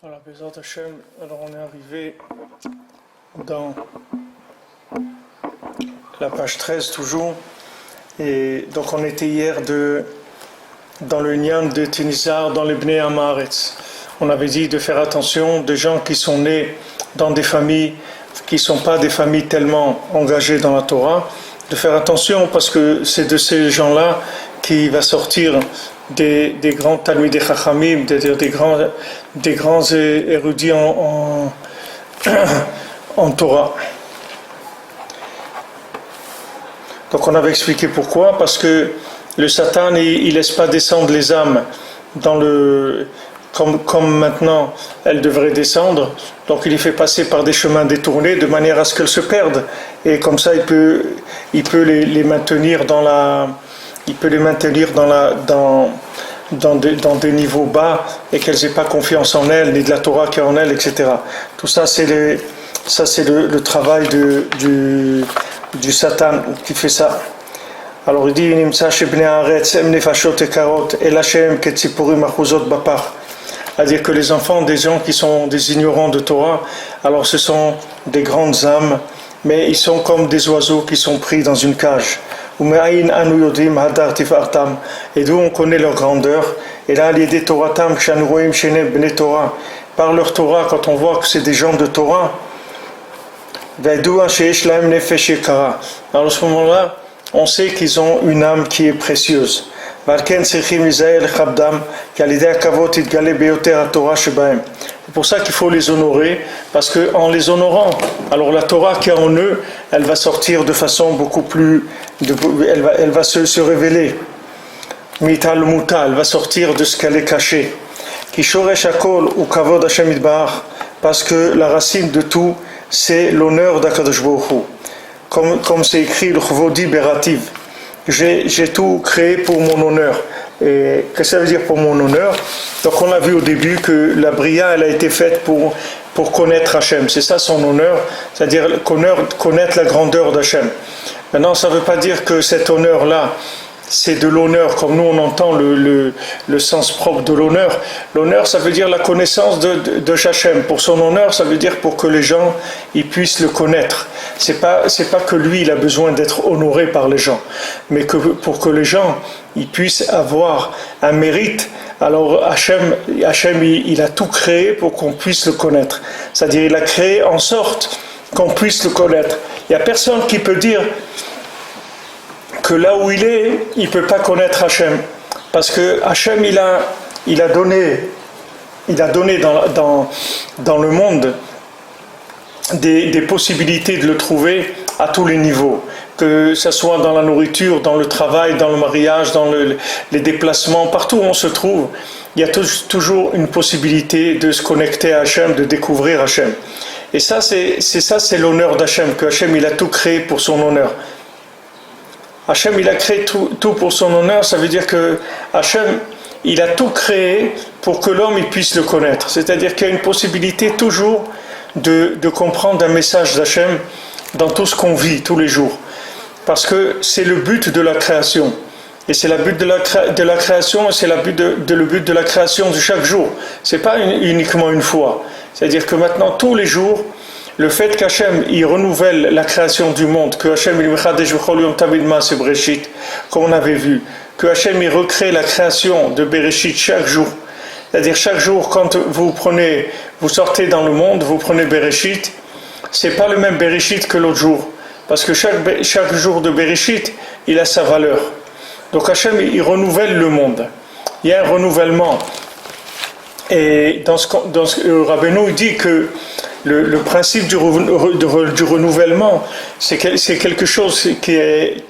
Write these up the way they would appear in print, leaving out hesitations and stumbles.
Voilà, Bezrat Hashem, alors on est arrivé dans la page 13 toujours, et donc on était hier dans le Nyan de Tinizar, dans les Bnei Amaretz. On avait dit de faire attention des gens qui sont nés dans des familles qui ne sont pas des familles tellement engagées dans la Torah, de faire attention parce que c'est de ces gens-là qui va sortir des grands Talmidei Chachamim, des grands érudits en Torah. Donc on avait expliqué pourquoi, parce que le Satan il laisse pas descendre les âmes dans comme maintenant elles devraient descendre, donc il les fait passer par des chemins détournés de manière à ce qu'elles se perdent, et comme ça il peut les maintenir dans des niveaux bas, et qu'elles n'aient pas confiance en elles, ni de la Torah qui est en elles, etc. Tout ça c'est le travail du Satan qui fait ça. Alors il dit Nimtsa shebnei haaretz em nefashot ekarot el Hashem ketzipurim achuzot bapach. C'est-à-dire que les enfants des gens qui sont des ignorants de Torah, alors ce sont des grandes âmes, mais ils sont comme des oiseaux qui sont pris dans une cage. Et d'où on connaît leur grandeur. Et là, l'idée Toratam, par leur Torah, quand on voit que c'est des gens de Torah, alors à ce moment-là, on sait qu'ils ont une âme qui est précieuse. C'est pour ça qu'il faut les honorer, parce qu'en les honorant, alors la Torah qui est en eux, elle va sortir de façon beaucoup plus, elle va se révéler. Elle va sortir de ce qu'elle est cachée. Parce que la racine de tout, c'est l'honneur d'Akadosh Baruch Hu. Comme c'est écrit le Chvodi Berativ. J'ai tout créé pour mon honneur. Et qu'est-ce que ça veut dire pour mon honneur? Donc on a vu au début que la Bria, elle a été faite pour connaître Hachem. C'est ça son honneur, c'est-à-dire connaître la grandeur d'Hachem. Maintenant, ça ne veut pas dire que cet honneur-là, c'est de l'honneur, comme nous on entend le sens propre de l'honneur. L'honneur, ça veut dire la connaissance de Hachem. Pour son honneur, ça veut dire pour que les gens ils puissent le connaître. C'est pas que lui, il a besoin d'être honoré par les gens, mais que pour que les gens ils puissent avoir un mérite. Alors Hachem il a tout créé pour qu'on puisse le connaître. C'est-à-dire il a créé en sorte qu'on puisse le connaître. Il n'y a personne qui peut dire que là où il est, il ne peut pas connaître Hachem. Parce que Hachem, il a donné dans le monde des possibilités de le trouver à tous les niveaux. Que ce soit dans la nourriture, dans le travail, dans le mariage, dans les déplacements, partout où on se trouve, il y a toujours une possibilité de se connecter à Hachem, de découvrir Hachem. Et ça, c'est l'honneur d'Hachem, que Hachem, il a tout créé pour son honneur. Hachem, il a créé tout pour son honneur, ça veut dire que Hachem, il a tout créé pour que l'homme il puisse le connaître. C'est-à-dire qu'il y a une possibilité toujours de comprendre un message d'Hachem dans tout ce qu'on vit tous les jours. Parce que c'est le but de la création. Et c'est le but de la création, et c'est le but de la création de chaque jour. C'est pas uniquement une fois. C'est-à-dire que maintenant, tous les jours, le fait qu'Hachem il renouvelle la création du monde, que Hachem il comme on avait vu, que Hachem il recrée la création de Bereshit chaque jour. C'est-à-dire chaque jour quand vous sortez dans le monde, vous prenez Bereshit, c'est pas le même Bereshit que l'autre jour, parce que chaque jour de Bereshit il a sa valeur. Donc Hachem il renouvelle le monde. Il y a un renouvellement. Et dans ce Rabbeinu dit que le principe du renouvellement, c'est quelque chose qui est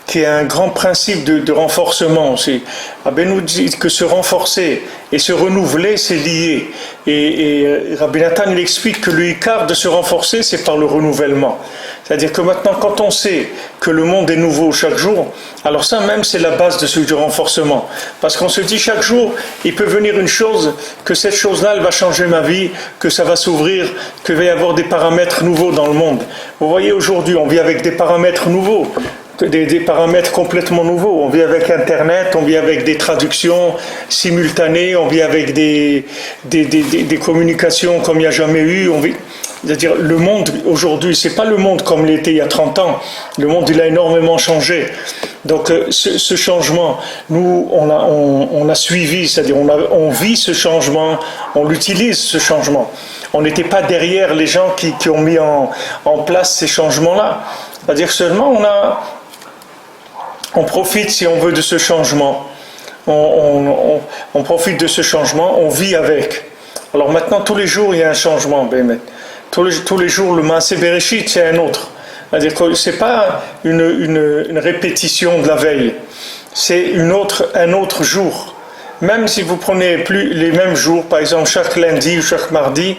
qui est un grand principe de renforcement aussi. Rabbi nous dit que se renforcer et se renouveler, c'est lié. Et Rabbi Nathan, il explique que le Ikar de se renforcer, c'est par le renouvellement. C'est-à-dire que maintenant, quand on sait que le monde est nouveau chaque jour, alors ça même, c'est la base du renforcement. Parce qu'on se dit chaque jour, il peut venir une chose, que cette chose-là, elle va changer ma vie, que ça va s'ouvrir, qu'il va y avoir des paramètres nouveaux dans le monde. Vous voyez, aujourd'hui, on vit avec des paramètres nouveaux. Des paramètres complètement nouveaux. On vit avec Internet, on vit avec des traductions simultanées, on vit avec des communications comme il n'y a jamais eu. C'est-à-dire, le monde aujourd'hui, c'est pas le monde comme il était il y a 30 ans. Le monde, il a énormément changé. Donc, ce changement, nous, on a suivi, c'est-à-dire, on vit ce changement, on l'utilise, ce changement. On n'était pas derrière les gens qui ont mis en place ces changements-là. C'est-à-dire seulement, on profite, si on veut, de ce changement. On profite de ce changement, on vit avec. Alors maintenant, tous les jours, il y a un changement. Tous les jours, le Maaseh Bereshit, c'est un autre. C'est-à-dire que ce n'est pas une répétition de la veille. C'est un autre jour. Même si vous prenez plus les mêmes jours, par exemple, chaque lundi ou chaque mardi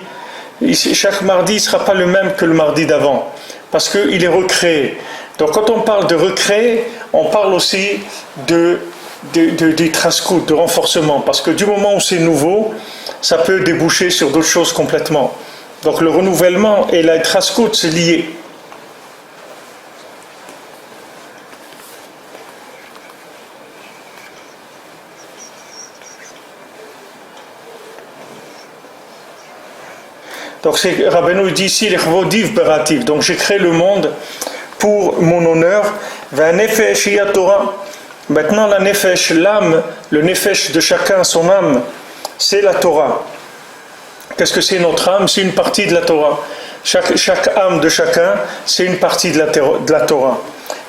ne sera pas le même que le mardi d'avant. Parce qu'il est recréé. Donc quand on parle de recréer, on parle aussi des traskout, de renforcement. Parce que du moment où c'est nouveau, ça peut déboucher sur d'autres choses complètement. Donc le renouvellement et la traskout, c'est lié. Donc Rabbeinu dit ici, les chvodiv berativ. Donc j'ai créé le monde pour mon honneur. Va nefesh ya Torah. Maintenant la nefesh, l'âme, le nefesh de chacun, son âme, c'est la Torah. Qu'est-ce que c'est notre âme? C'est une partie de la Torah. Chaque âme de chacun, c'est une partie de la Torah.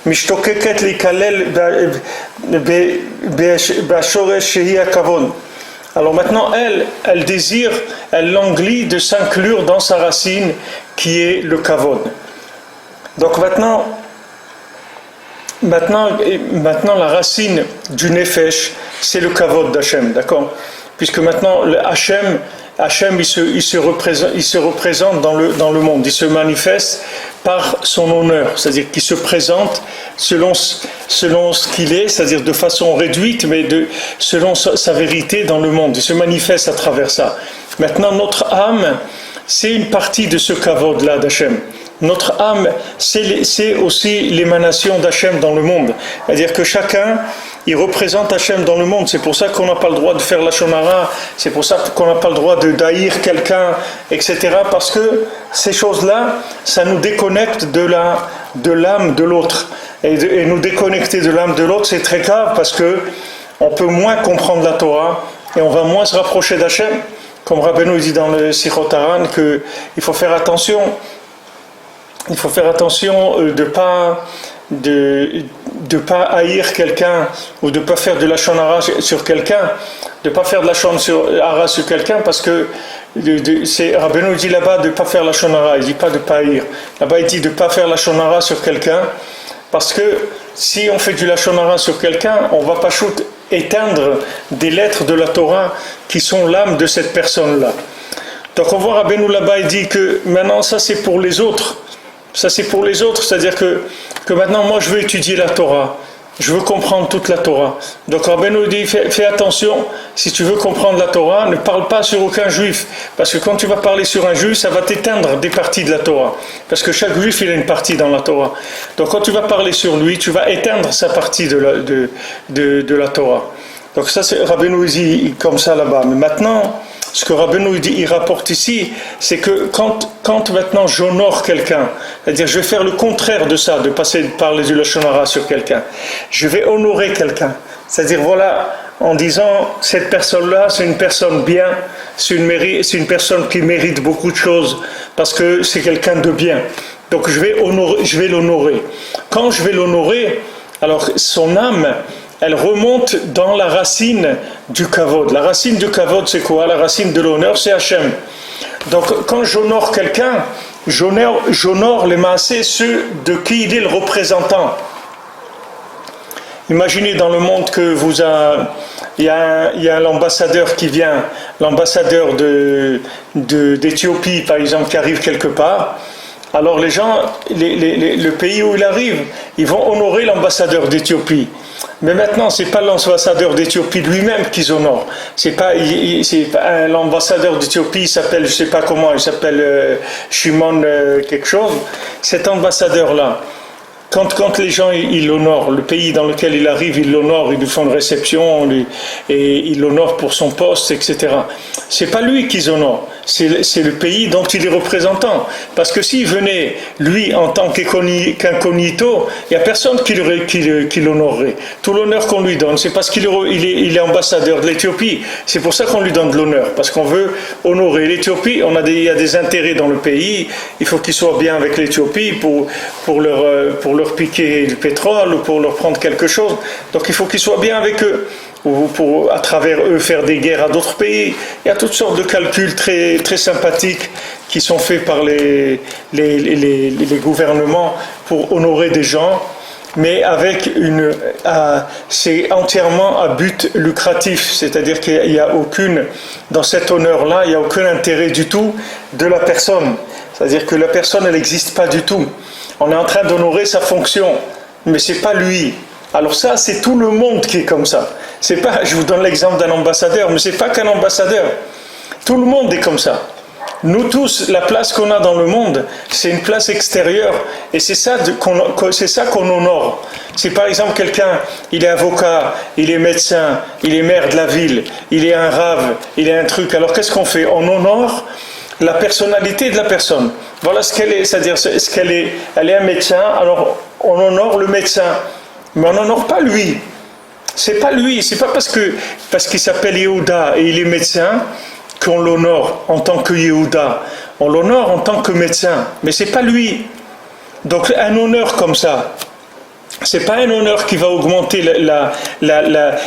Mishtokeket likalel bashoresh shehi hakavod. Alors maintenant, elle désire, elle languit de s'inclure dans sa racine qui est le kavod. Donc maintenant la racine du nefesh, c'est le kavod d'Hachem, d'accord? Puisque maintenant, Hachem il se représente dans le monde, il se manifeste par son honneur, c'est-à-dire qu'il se présente selon ce qu'il est, c'est-à-dire de façon réduite, mais selon sa vérité dans le monde, il se manifeste à travers ça. Maintenant, notre âme, c'est une partie de ce kavod-là d'Hachem. Notre âme, c'est aussi l'émanation d'Hachem dans le monde. C'est-à-dire que chacun, il représente Hachem dans le monde. C'est pour ça qu'on n'a pas le droit de faire la shonara, c'est pour ça qu'on n'a pas le droit de d'haïr quelqu'un, etc. Parce que ces choses-là, ça nous déconnecte de l'âme de l'autre. Et nous déconnecter de l'âme de l'autre, c'est très grave parce que on peut moins comprendre la Torah et on va moins se rapprocher d'Hachem. Comme Rabbeinu dit dans le Sichot Haran qu'il faut faire attention. Il faut faire attention de pas haïr quelqu'un ou de pas faire de la shonara sur quelqu'un, de pas faire de la shonara sur quelqu'un parce que Rabbeinu dit là-bas de pas faire la shonara, il dit pas de pas haïr. Là-bas il dit de pas faire la shonara sur quelqu'un parce que si on fait du la shonara sur quelqu'un, on va pas éteindre des lettres de la Torah qui sont l'âme de cette personne-là. Donc on voit Rabbeinu là-bas, il dit que maintenant ça c'est pour les autres. Ça c'est pour les autres, c'est-à-dire que maintenant moi je veux étudier la Torah, je veux comprendre toute la Torah. Donc Rabbeinu dit fais attention, si tu veux comprendre la Torah, ne parle pas sur aucun juif, parce que quand tu vas parler sur un juif, ça va t'éteindre des parties de la Torah, parce que chaque juif il a une partie dans la Torah. Donc quand tu vas parler sur lui, tu vas éteindre sa partie de la Torah. Donc ça c'est Rabbeinu dit comme ça là-bas. Mais maintenant, ce que Rabbeinu dit, il rapporte ici, c'est que quand maintenant j'honore quelqu'un, c'est-à-dire je vais faire le contraire de ça, de parler du lashon hara sur quelqu'un, je vais honorer quelqu'un, c'est-à-dire voilà, en disant cette personne-là, c'est une personne bien, c'est une personne qui mérite beaucoup de choses parce que c'est quelqu'un de bien. Donc je vais l'honorer. Quand je vais l'honorer, alors son âme, elle remonte dans la racine du kavod. La racine du kavod, c'est quoi? La racine de l'honneur, c'est Hachem. Donc, quand j'honore quelqu'un, j'honore les maasés, ceux de qui il est le représentant. Imaginez dans le monde que il y a l'ambassadeur qui vient, l'ambassadeur d'Éthiopie par exemple qui arrive quelque part. Alors les gens, le pays où il arrive, ils vont honorer l'ambassadeur d'Éthiopie. Mais maintenant, c'est pas l'ambassadeur d'Éthiopie lui-même qu'ils honorent. C'est pas l'ambassadeur d'Éthiopie, il s'appelle, je sais pas comment, il s'appelle Shimon quelque chose. Cet ambassadeur-là, quand les gens ils l'honorent, le pays dans lequel il arrive, ils l'honorent, ils lui font une réception et ils l'honorent pour son poste, etc. C'est pas lui qu'ils honorent, c'est le pays dont il est représentant. Parce que s'il venait, lui, en tant qu'incognito, il n'y a personne qui l'honorerait. Tout l'honneur qu'on lui donne, c'est parce qu'il est ambassadeur de l'Éthiopie. C'est pour ça qu'on lui donne de l'honneur, parce qu'on veut honorer l'Éthiopie. Il y a des intérêts dans le pays, il faut qu'il soit bien avec l'Éthiopie pour leur piquer du pétrole ou pour leur prendre quelque chose. Donc il faut qu'ils soient bien avec eux, ou pour à travers eux faire des guerres à d'autres pays. Il y a toutes sortes de calculs très, très sympathiques qui sont faits par les gouvernements pour honorer des gens, mais c'est entièrement à but lucratif, c'est-à-dire qu'il n'y a dans cet honneur-là, il n'y a aucun intérêt du tout de la personne. C'est-à-dire que la personne, elle n'existe pas du tout. On est en train d'honorer sa fonction, mais c'est pas lui. Alors ça, c'est tout le monde qui est comme ça. C'est pas, je vous donne l'exemple d'un ambassadeur, mais c'est pas qu'un ambassadeur. Tout le monde est comme ça. Nous tous, la place qu'on a dans le monde, c'est une place extérieure, et c'est ça qu'on honore. Si par exemple quelqu'un, il est avocat, il est médecin, il est maire de la ville, il est un rave, il est un truc, alors qu'est-ce qu'on fait? On honore la personnalité de la personne. Voilà ce qu'elle est, c'est-à-dire elle est un médecin, alors on honore le médecin, mais on n'honore pas lui. C'est pas lui, c'est pas parce qu'il s'appelle Yehuda et il est médecin qu'on l'honore en tant que Yehuda. On l'honore en tant que médecin, mais c'est pas lui. Donc un honneur comme ça, c'est pas un honneur qui va augmenter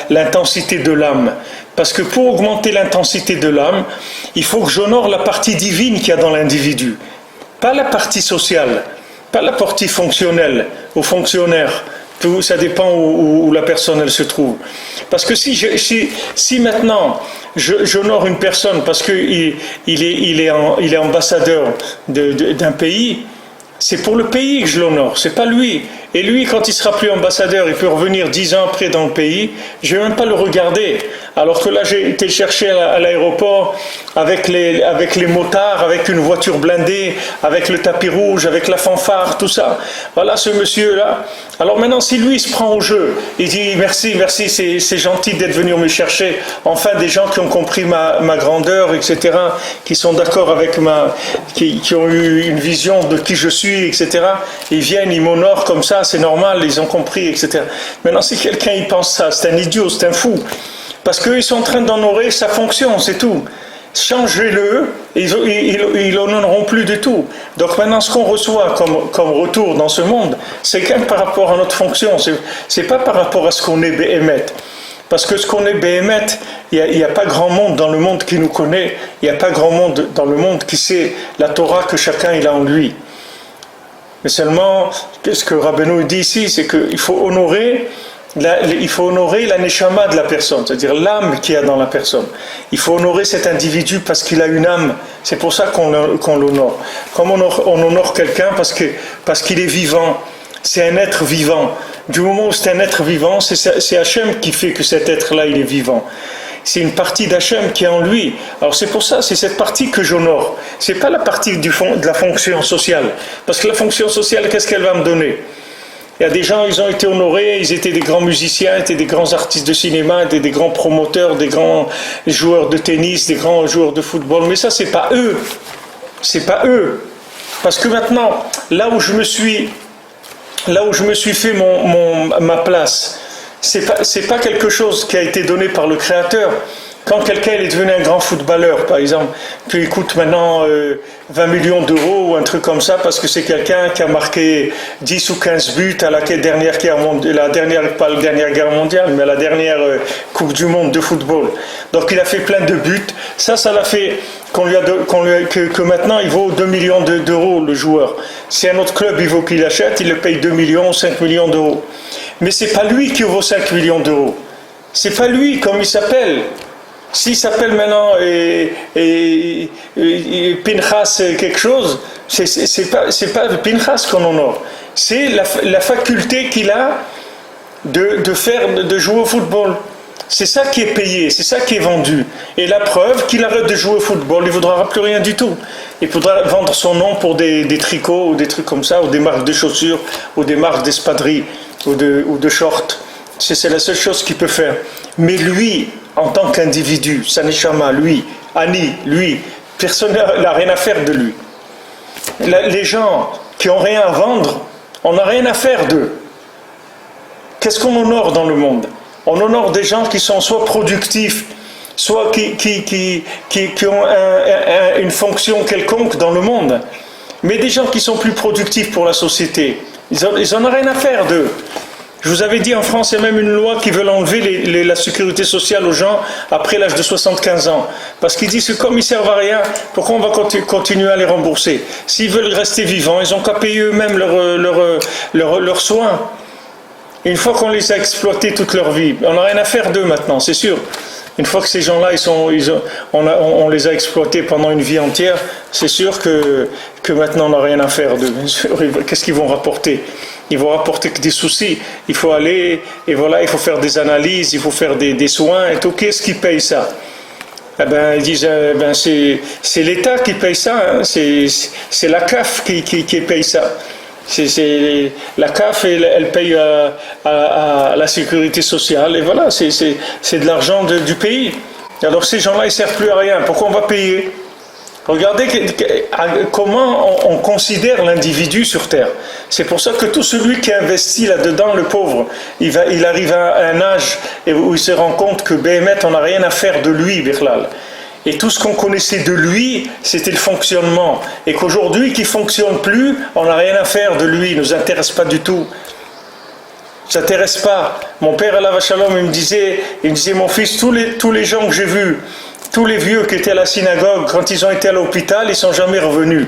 l'intensité de l'âme. Parce que pour augmenter l'intensité de l'âme, il faut que j'honore la partie divine qu'il y a dans l'individu. Pas la partie sociale, pas la partie fonctionnelle ou fonctionnaire. Tout, ça dépend où la personne elle se trouve. Parce que si maintenant j'honore une personne parce qu'il est ambassadeur d'un pays, c'est pour le pays que je l'honore, c'est pas lui. Et lui, quand il sera plus ambassadeur, il peut revenir 10 ans après dans le pays, je ne vais même pas le regarder. Alors que là, j'ai été le chercher à l'aéroport avec les motards, avec une voiture blindée, avec le tapis rouge, avec la fanfare, tout ça. Voilà ce monsieur-là. Alors maintenant, si lui il se prend au jeu, il dit merci, c'est gentil d'être venu me chercher. Enfin, des gens qui ont compris ma grandeur, etc., qui sont d'accord avec qui ont eu une vision de qui je suis, etc. Ils viennent, ils m'honorent comme ça, c'est normal, ils ont compris, etc. Maintenant, si quelqu'un y pense ça, c'est un idiot, c'est un fou. Parce qu'ils sont en train d'honorer sa fonction, c'est tout. Changez-le, ils l'honoreront plus du tout. Donc maintenant, ce qu'on reçoit comme retour dans ce monde, c'est quand même par rapport à notre fonction. C'est pas par rapport à ce qu'on est Béhémet. Parce que ce qu'on est Béhémet, il n'y a pas grand monde dans le monde qui nous connaît, il n'y a pas grand monde dans le monde qui sait la Torah que chacun il a en lui. Mais seulement, ce que Rabbeinu dit ici, c'est qu'il faut honorer la neshama de la personne, c'est-à-dire l'âme qu'il y a dans la personne. Il faut honorer cet individu parce qu'il a une âme. C'est pour ça qu'on l'honore. Comme on honore quelqu'un parce qu'il est vivant. C'est un être vivant. Du moment où c'est un être vivant, c'est Hachem qui fait que cet être-là, il est vivant. C'est une partie d'Hachem qui est en lui. Alors c'est pour ça, c'est cette partie que j'honore. C'est pas la partie de la fonction sociale. Parce que la fonction sociale, qu'est-ce qu'elle va me donner? Il y a des gens, ils ont été honorés, ils étaient des grands musiciens, étaient des grands artistes de cinéma, étaient des grands promoteurs, des grands joueurs de tennis, des grands joueurs de football. Mais ça, c'est pas eux. C'est pas eux. Parce que maintenant, là où je me suis fait ma place, c'est pas quelque chose qui a été donné par le Créateur. Quand quelqu'un est devenu un grand footballeur, par exemple, puis il coûte maintenant 20 millions d'euros ou un truc comme ça, parce que c'est quelqu'un qui a marqué 10 ou 15 buts à la dernière guerre mondiale, pas la dernière guerre mondiale, mais à la dernière Coupe du Monde de football. Donc il a fait plein de buts. Ça l'a fait que maintenant il vaut 2 millions d'euros le joueur. Si un autre club il veut qu'il achète, il le paye 2 millions, 5 millions d'euros. Mais c'est pas lui qui vaut 5 millions d'euros. C'est pas lui, comme il s'appelle. S'il s'appelle maintenant Pinchas quelque chose, c'est pas Pinchas qu'on honore. C'est la faculté qu'il a de jouer au football. C'est ça qui est payé, c'est ça qui est vendu. Et la preuve qu'il arrête de jouer au football, il ne voudra plus rien du tout. Il faudra vendre son nom pour des tricots ou des trucs comme ça, ou des marques de chaussures, ou des marques d'espadrilles, ou de shorts. C'est la seule chose qu'il peut faire. Mais lui, en tant qu'individu, Saneshama, lui, Ani, lui, personne n'a rien à faire de lui. Les gens qui n'ont rien à vendre, on n'a rien à faire d'eux. Qu'est-ce qu'on honore dans le monde? On honore des gens qui sont soit productifs, soit qui ont une fonction quelconque dans le monde. Mais des gens qui sont plus productifs pour la société, ils n'en ont rien à faire d'eux. Je vous avais dit, en France, il y a même une loi qui veut enlever la sécurité sociale aux gens après l'âge de 75 ans. Parce qu'ils disent que comme ils ne servent à rien, pourquoi on va continuer à les rembourser? S'ils veulent rester vivants, ils n'ont qu'à payer eux-mêmes leurs soins. Une fois qu'on les a exploités toute leur vie, on n'a rien à faire d'eux maintenant, c'est sûr. Une fois que ces gens-là, on les a exploités pendant une vie entière, c'est sûr que maintenant on n'a rien à faire d'eux. Qu'est-ce qu'ils vont rapporter? Ils vont rapporter que des soucis. Il faut aller, et voilà, il faut faire des analyses, il faut faire des soins, et tout. Qu'est-ce qui paye ça? Eh ben, ils disent, c'est l'État qui paye ça, hein. C'est la CAF qui paye ça. La CAF, elle paye à la sécurité sociale, et voilà, c'est de l'argent du pays. Alors ces gens-là, ils ne servent plus à rien. Pourquoi on va payer? Regardez comment on considère l'individu sur Terre. C'est pour ça que tout celui qui investit là-dedans, le pauvre, il arrive à un âge où il se rend compte que Béhémet, on n'a rien à faire de lui, Birlal. Et tout ce qu'on connaissait de lui, c'était le fonctionnement. Et qu'aujourd'hui, qu'il ne fonctionne plus, on n'a rien à faire de lui, il ne nous intéresse pas du tout. Ça ne s'intéresse pas. Mon père, Alav Shalom, il me disait, mon fils, tous les gens que j'ai vus, tous les vieux qui étaient à la synagogue, quand ils ont été à l'hôpital, ils ne sont jamais revenus.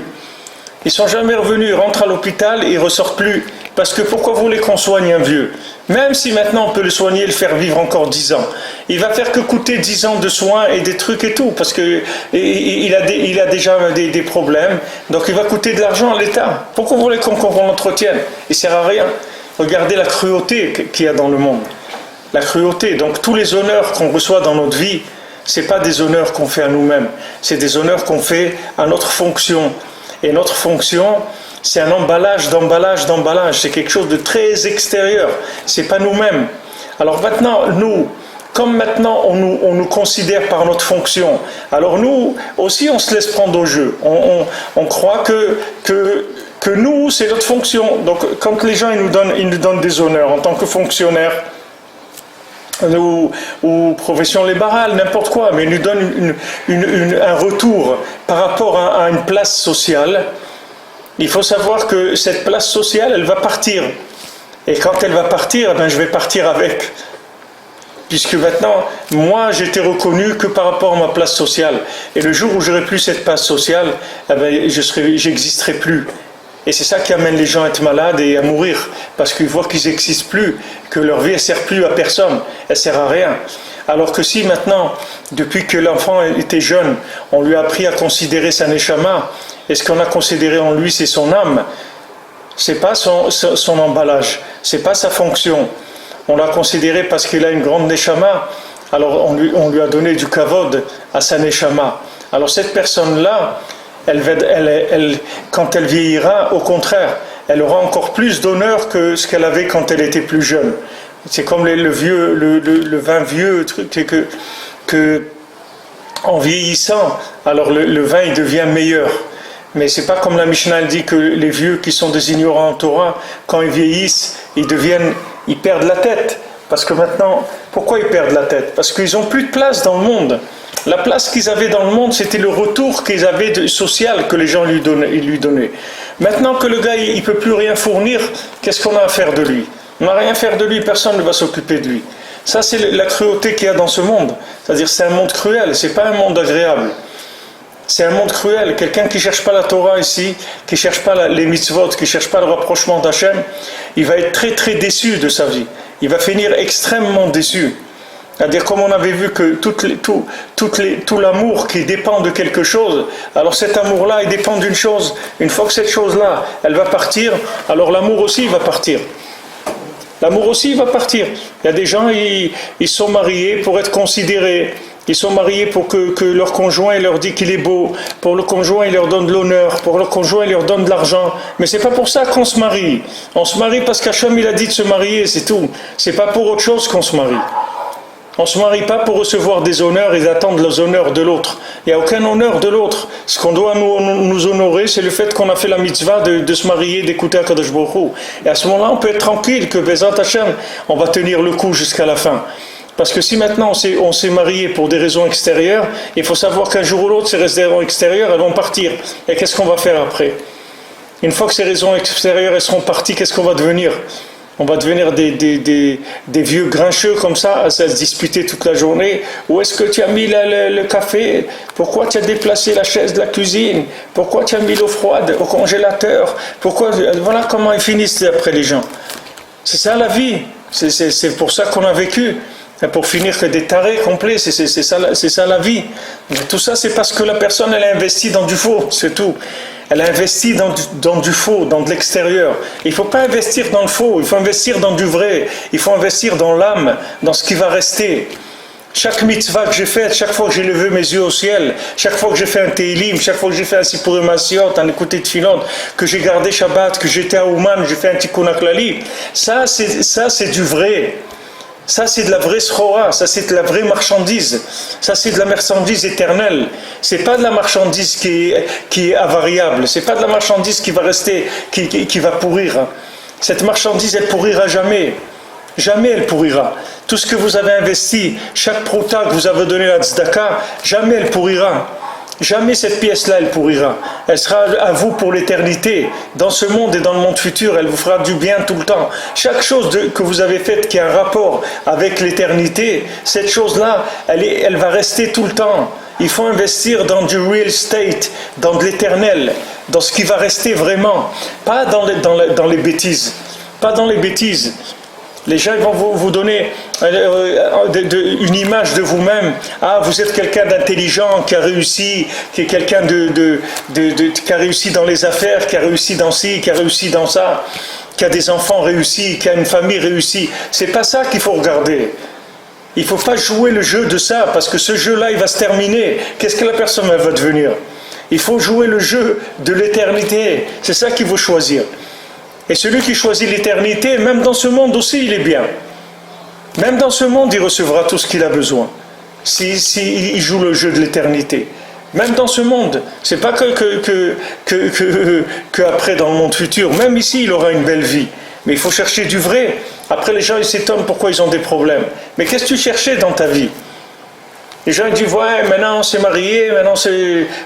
Ils ne sont jamais revenus, ils rentrent à l'hôpital et ils ne ressortent plus. Parce que pourquoi vous voulez qu'on soigne un vieux? Même si maintenant on peut le soigner et le faire vivre encore 10 ans. Il va faire que coûter 10 ans de soins et des trucs et tout, parce qu'il a déjà des problèmes, donc il va coûter de l'argent à l'État. Pourquoi vous voulez qu'on l'entretienne? Il ne sert à rien. Regardez la cruauté qu'il y a dans le monde. La cruauté, donc tous les honneurs qu'on reçoit dans notre vie, ce n'est pas des honneurs qu'on fait à nous-mêmes, c'est des honneurs qu'on fait à notre fonction. Et notre fonction, c'est un emballage, c'est quelque chose de très extérieur, c'est pas nous-mêmes. Alors maintenant, comme maintenant on nous considère par notre fonction, alors nous aussi on se laisse prendre au jeu, on croit que nous c'est notre fonction. Donc quand les gens ils nous donnent des honneurs en tant que fonctionnaires, ou profession libérale, n'importe quoi, mais ils nous donnent un retour par rapport à une place sociale. Il faut savoir que cette place sociale, elle va partir. Et quand elle va partir, je vais partir avec. Puisque maintenant, moi, j'étais reconnu que par rapport à ma place sociale. Et le jour où j'aurai plus cette place sociale, j'existerai plus. Et c'est ça qui amène les gens à être malades et à mourir. Parce qu'ils voient qu'ils n'existent plus, que leur vie ne sert plus à personne, elle ne sert à rien. Alors que si maintenant, depuis que l'enfant était jeune, on lui a appris à considérer sa neshama, et ce qu'on a considéré en lui, c'est son âme, c'est pas son emballage, c'est pas sa fonction. On l'a considéré parce qu'il a une grande neshama, alors on lui a donné du kavod à sa neshama. Alors cette personne-là, quand elle vieillira, au contraire, elle aura encore plus d'honneur que ce qu'elle avait quand elle était plus jeune. C'est comme le vin vieux, que en vieillissant, alors le vin il devient meilleur. Mais c'est pas comme la Mishnah dit que les vieux qui sont des ignorants en Torah, quand ils vieillissent, ils perdent la tête. Parce que maintenant, pourquoi ils perdent la tête? Parce qu'ils n'ont plus de place dans le monde. La place qu'ils avaient dans le monde, c'était le retour qu'ils avaient social que les gens lui donnaient. Maintenant que le gars, il ne peut plus rien fournir, qu'est-ce qu'on a à faire de lui? On n'a rien à faire de lui, personne ne va s'occuper de lui. Ça, c'est la cruauté qu'il y a dans ce monde. C'est-à-dire, c'est un monde cruel, c'est pas un monde agréable. C'est un monde cruel. Quelqu'un qui ne cherche pas la Torah ici, qui ne cherche pas les mitzvot, qui ne cherche pas le rapprochement d'Hachem, il va être très très déçu de sa vie. Il va finir extrêmement déçu. C'est-à-dire, comme on avait vu que tout l'amour qui dépend de quelque chose, alors cet amour-là, il dépend d'une chose. Une fois que cette chose-là, elle va partir, alors l'amour aussi va partir. L'amour aussi va partir. Il y a des gens, ils sont mariés pour être considérés. Ils sont mariés pour que leur conjoint leur dit qu'il est beau. Pour le conjoint, il leur donne de l'honneur. Pour le conjoint, il leur donne de l'argent. Mais c'est pas pour ça qu'on se marie. On se marie parce qu'Hachem, il a dit de se marier, c'est tout. C'est pas pour autre chose qu'on se marie. On ne se marie pas pour recevoir des honneurs et d'attendre les honneurs de l'autre. Il n'y a aucun honneur de l'autre. Ce qu'on doit nous honorer, c'est le fait qu'on a fait la mitzvah de se marier, d'écouter Akadosh Baruch Hu. Et à ce moment-là, on peut être tranquille que Bezat Hashem, on va tenir le coup jusqu'à la fin. Parce que si maintenant on s'est marié pour des raisons extérieures, il faut savoir qu'un jour ou l'autre, ces raisons extérieures, elles vont partir. Et qu'est-ce qu'on va faire après? Une fois que ces raisons extérieures elles seront parties, qu'est-ce qu'on va devenir? On va devenir des vieux grincheux comme ça, à se disputer toute la journée. Où est-ce que tu as mis le café? Pourquoi tu as déplacé la chaise de la cuisine? Pourquoi tu as mis l'eau froide au congélateur? Voilà comment ils finissent après les gens. C'est ça la vie. C'est pour ça qu'on a vécu. Pour finir que des tarés complets, c'est ça la vie. Mais tout ça, c'est parce que la personne, elle a investi dans du faux, c'est tout. Elle a investi dans du faux, dans de l'extérieur. Il ne faut pas investir dans le faux, il faut investir dans du vrai. Il faut investir dans l'âme, dans ce qui va rester. Chaque mitzvah que j'ai faite, chaque fois que j'ai levé mes yeux au ciel, chaque fois que j'ai fait un Teilim, chaque fois que j'ai fait un Sipurim Asiot, un écouté de Tfilot, que j'ai gardé Shabbat, que j'étais à Ouman, j'ai fait un Tikkun HaKlali, ça c'est du vrai. Ça c'est de la vraie srora, ça c'est de la vraie marchandise, ça c'est de la marchandise éternelle. C'est pas de la marchandise qui est avariable, c'est pas de la marchandise qui va rester, qui va pourrir. Cette marchandise elle pourrira jamais, jamais elle pourrira. Tout ce que vous avez investi, chaque prouta que vous avez donné à la tzedaka, jamais elle pourrira. Jamais cette pièce-là, elle pourrira. Elle sera à vous pour l'éternité. Dans ce monde et dans le monde futur, elle vous fera du bien tout le temps. Chaque chose que vous avez faite qui a un rapport avec l'éternité, cette chose-là, elle va rester tout le temps. Il faut investir dans du real estate, dans de l'éternel, dans ce qui va rester vraiment. Pas dans les bêtises. Pas dans les bêtises. Les gens vont vous donner une image de vous-même. Ah, vous êtes quelqu'un d'intelligent, qui a réussi, qui est quelqu'un qui a réussi dans les affaires, qui a réussi dans ci, qui a réussi dans ça, qui a des enfants réussis, qui a une famille réussie. C'est pas ça qu'il faut regarder. Il ne faut pas jouer le jeu de ça, parce que ce jeu-là, il va se terminer. Qu'est-ce que la personne va devenir? Il faut jouer le jeu de l'éternité. C'est ça qu'il faut choisir. Et celui qui choisit l'éternité, même dans ce monde aussi, il est bien. Même dans ce monde, il recevra tout ce qu'il a besoin. Si il joue le jeu de l'éternité. Même dans ce monde. C'est pas que après dans le monde futur. Même ici, il aura une belle vie. Mais il faut chercher du vrai. Après, les gens, ils s'étonnent pourquoi ils ont des problèmes. Mais qu'est-ce que tu cherchais dans ta vie? Les gens ils disent, ouais, maintenant on s'est marié, maintenant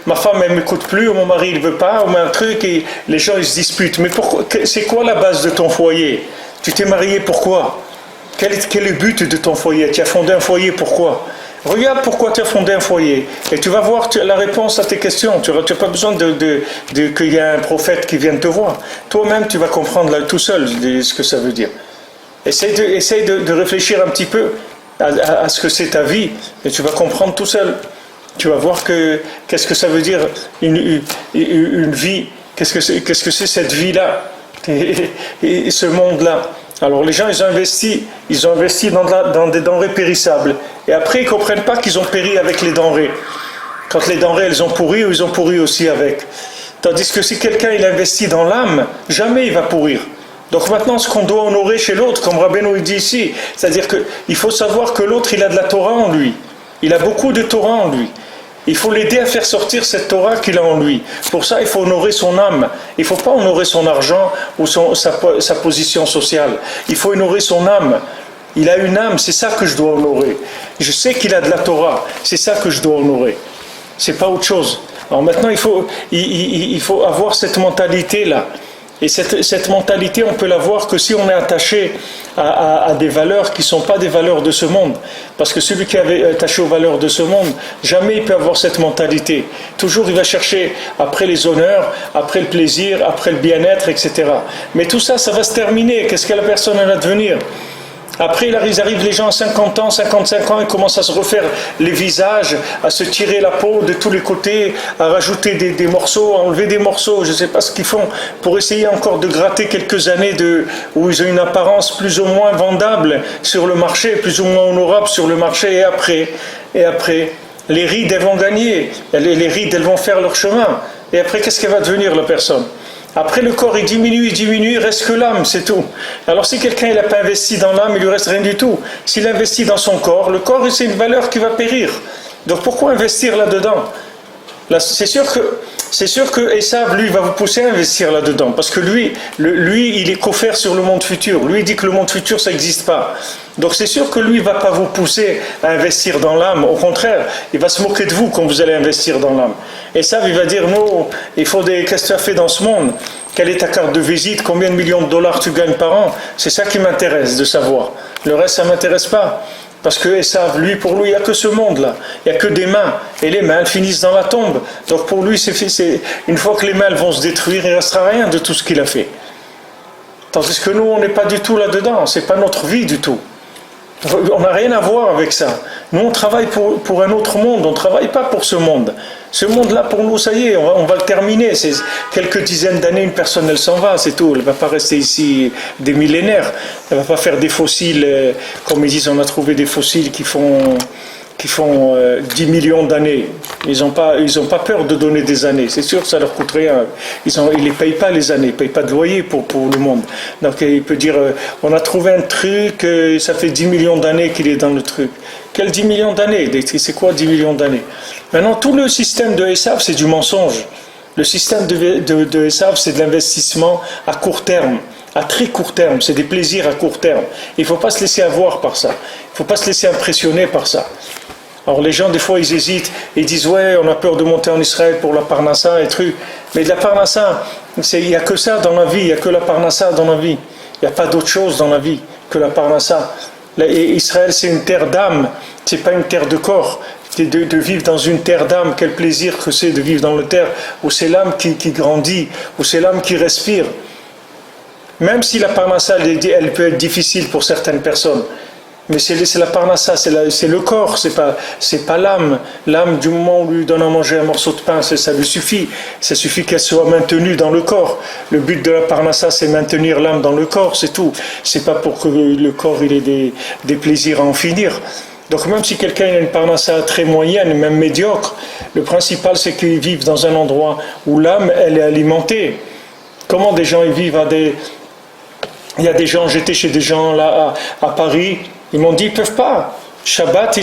ma femme elle ne m'écoute plus, ou mon mari il ne veut pas, ou un truc, et les gens ils se disputent. Mais pourquoi, c'est quoi la base de ton foyer? Tu t'es marié pourquoi? Quel est le but de ton foyer? Tu as fondé un foyer pourquoi? Regarde pourquoi tu as fondé un foyer. Et tu vas voir la réponse à tes questions. Tu n'as pas besoin qu'il y ait un prophète qui vienne te voir. Toi-même tu vas comprendre là, tout seul ce que ça veut dire. Essaye de réfléchir un petit peu à ce que c'est ta vie, et tu vas comprendre tout seul. Tu vas voir qu'est-ce que ça veut dire une vie, qu'est-ce que c'est cette vie-là, et ce monde-là. Alors les gens, ils ont investi dans des denrées périssables, et après ils ne comprennent pas qu'ils ont péri avec les denrées. Quand les denrées, elles ont pourri, ils ont pourri aussi avec. Tandis que si quelqu'un il investit dans l'âme, jamais il va pourrir. Donc maintenant, ce qu'on doit honorer chez l'autre, comme Rabbeinu dit ici, c'est-à-dire qu'il faut savoir que l'autre, il a de la Torah en lui. Il a beaucoup de Torah en lui. Il faut l'aider à faire sortir cette Torah qu'il a en lui. Pour ça, il faut honorer son âme. Il ne faut pas honorer son argent ou sa position sociale. Il faut honorer son âme. Il a une âme, c'est ça que je dois honorer. Je sais qu'il a de la Torah, c'est ça que je dois honorer. C'est pas autre chose. Alors maintenant, il faut avoir cette mentalité-là. Et cette mentalité, on peut la voir que si on est attaché à des valeurs qui ne sont pas des valeurs de ce monde. Parce que celui qui est attaché aux valeurs de ce monde, jamais il peut avoir cette mentalité. Toujours il va chercher après les honneurs, après le plaisir, après le bien-être, etc. Mais tout ça, ça va se terminer. Qu'est-ce que la personne va devenir ? Après, ils arrivent les gens à 50 ans, 55 ans, ils commencent à se refaire les visages, à se tirer la peau de tous les côtés, à rajouter des morceaux, à enlever des morceaux, je ne sais pas ce qu'ils font, pour essayer encore de gratter quelques années où ils ont une apparence plus ou moins vendable sur le marché, plus ou moins honorable sur le marché, et après, les rides, elles vont gagner, les rides, elles vont faire leur chemin, et après, qu'est-ce qu'elle va devenir, la personne ? Après, le corps, il diminue, il reste que l'âme, c'est tout. Alors, si quelqu'un n'a pas investi dans l'âme, il lui reste rien du tout. S'il investit dans son corps, le corps, c'est une valeur qui va périr. Donc, pourquoi investir là-dedans ? Là, c'est sûr que Esav, lui, va vous pousser à investir là-dedans. Parce que lui, il est qu'offert sur le monde futur. Lui, il dit que le monde futur, ça n'existe pas. Donc, c'est sûr que lui ne va pas vous pousser à investir dans l'âme. Au contraire, il va se moquer de vous quand vous allez investir dans l'âme. Esav, il va dire, non, qu'est-ce que tu as fait dans ce monde ? Quelle est ta carte de visite ? Combien de millions de dollars tu gagnes par an ? C'est ça qui m'intéresse de savoir. Le reste, ça ne m'intéresse pas. Parce que Esav, pour lui, il n'y a que ce monde-là. Il n'y a que des mains. Et les mains, elles finissent dans la tombe. Donc pour lui, une fois que les mains vont se détruire, il ne restera rien de tout ce qu'il a fait. Tandis que nous, on n'est pas du tout là-dedans. Ce n'est pas notre vie du tout. On n'a rien à voir avec ça. Nous, on travaille pour un autre monde. On ne travaille pas pour ce monde. Ce monde-là, pour nous, ça y est, on va le terminer. C'est quelques dizaines d'années, une personne, elle s'en va, c'est tout. Elle ne va pas rester ici des millénaires. Elle ne va pas faire des fossiles, comme ils disent, on a trouvé des fossiles qui font 10 millions d'années. Ils n'ont pas peur de donner des années. C'est sûr que ça leur coûte rien. Ils ne les payent pas les années. Ils ne payent pas de loyer pour le monde. Donc il peut dire, on a trouvé un truc, ça fait 10 millions d'années qu'il est dans le truc. Quel 10 millions d'années ? C'est quoi 10 millions d'années ? Maintenant, tout le système de Esav, c'est du mensonge. Le système de Esav, c'est de l'investissement à court terme. À très court terme, c'est des plaisirs à court terme. Il ne faut pas se laisser avoir par ça. Il ne faut pas se laisser impressionner par ça. Alors les gens, des fois, ils hésitent, ils disent « Ouais, on a peur de monter en Israël pour la Parnassa et trucs. » Mais de la Parnassa, il n'y a que ça dans la vie, il n'y a que la Parnassa dans la vie. Il n'y a pas d'autre chose dans la vie que la Parnassa. Et Israël, c'est une terre d'âme, ce n'est pas une terre de corps. De vivre dans une terre d'âme, quel plaisir que c'est de vivre dans une terre où c'est l'âme qui grandit, où c'est l'âme qui respire. Même si la Parnassa, elle peut être difficile pour certaines personnes. Mais c'est la Parnassa, c'est le corps, c'est pas l'âme. L'âme, du moment où on lui donne à manger un morceau de pain, ça lui suffit. Ça suffit qu'elle soit maintenue dans le corps. Le but de la Parnassa, c'est maintenir l'âme dans le corps, c'est tout. C'est pas pour que le corps il ait des plaisirs à en finir. Donc même si quelqu'un a une Parnassa très moyenne, même médiocre, le principal c'est qu'il vive dans un endroit où l'âme, elle est alimentée. Comment des gens ils vivent Il y a des gens, j'étais chez des gens là à Paris, ils m'ont dit ils peuvent pas. Shabbat,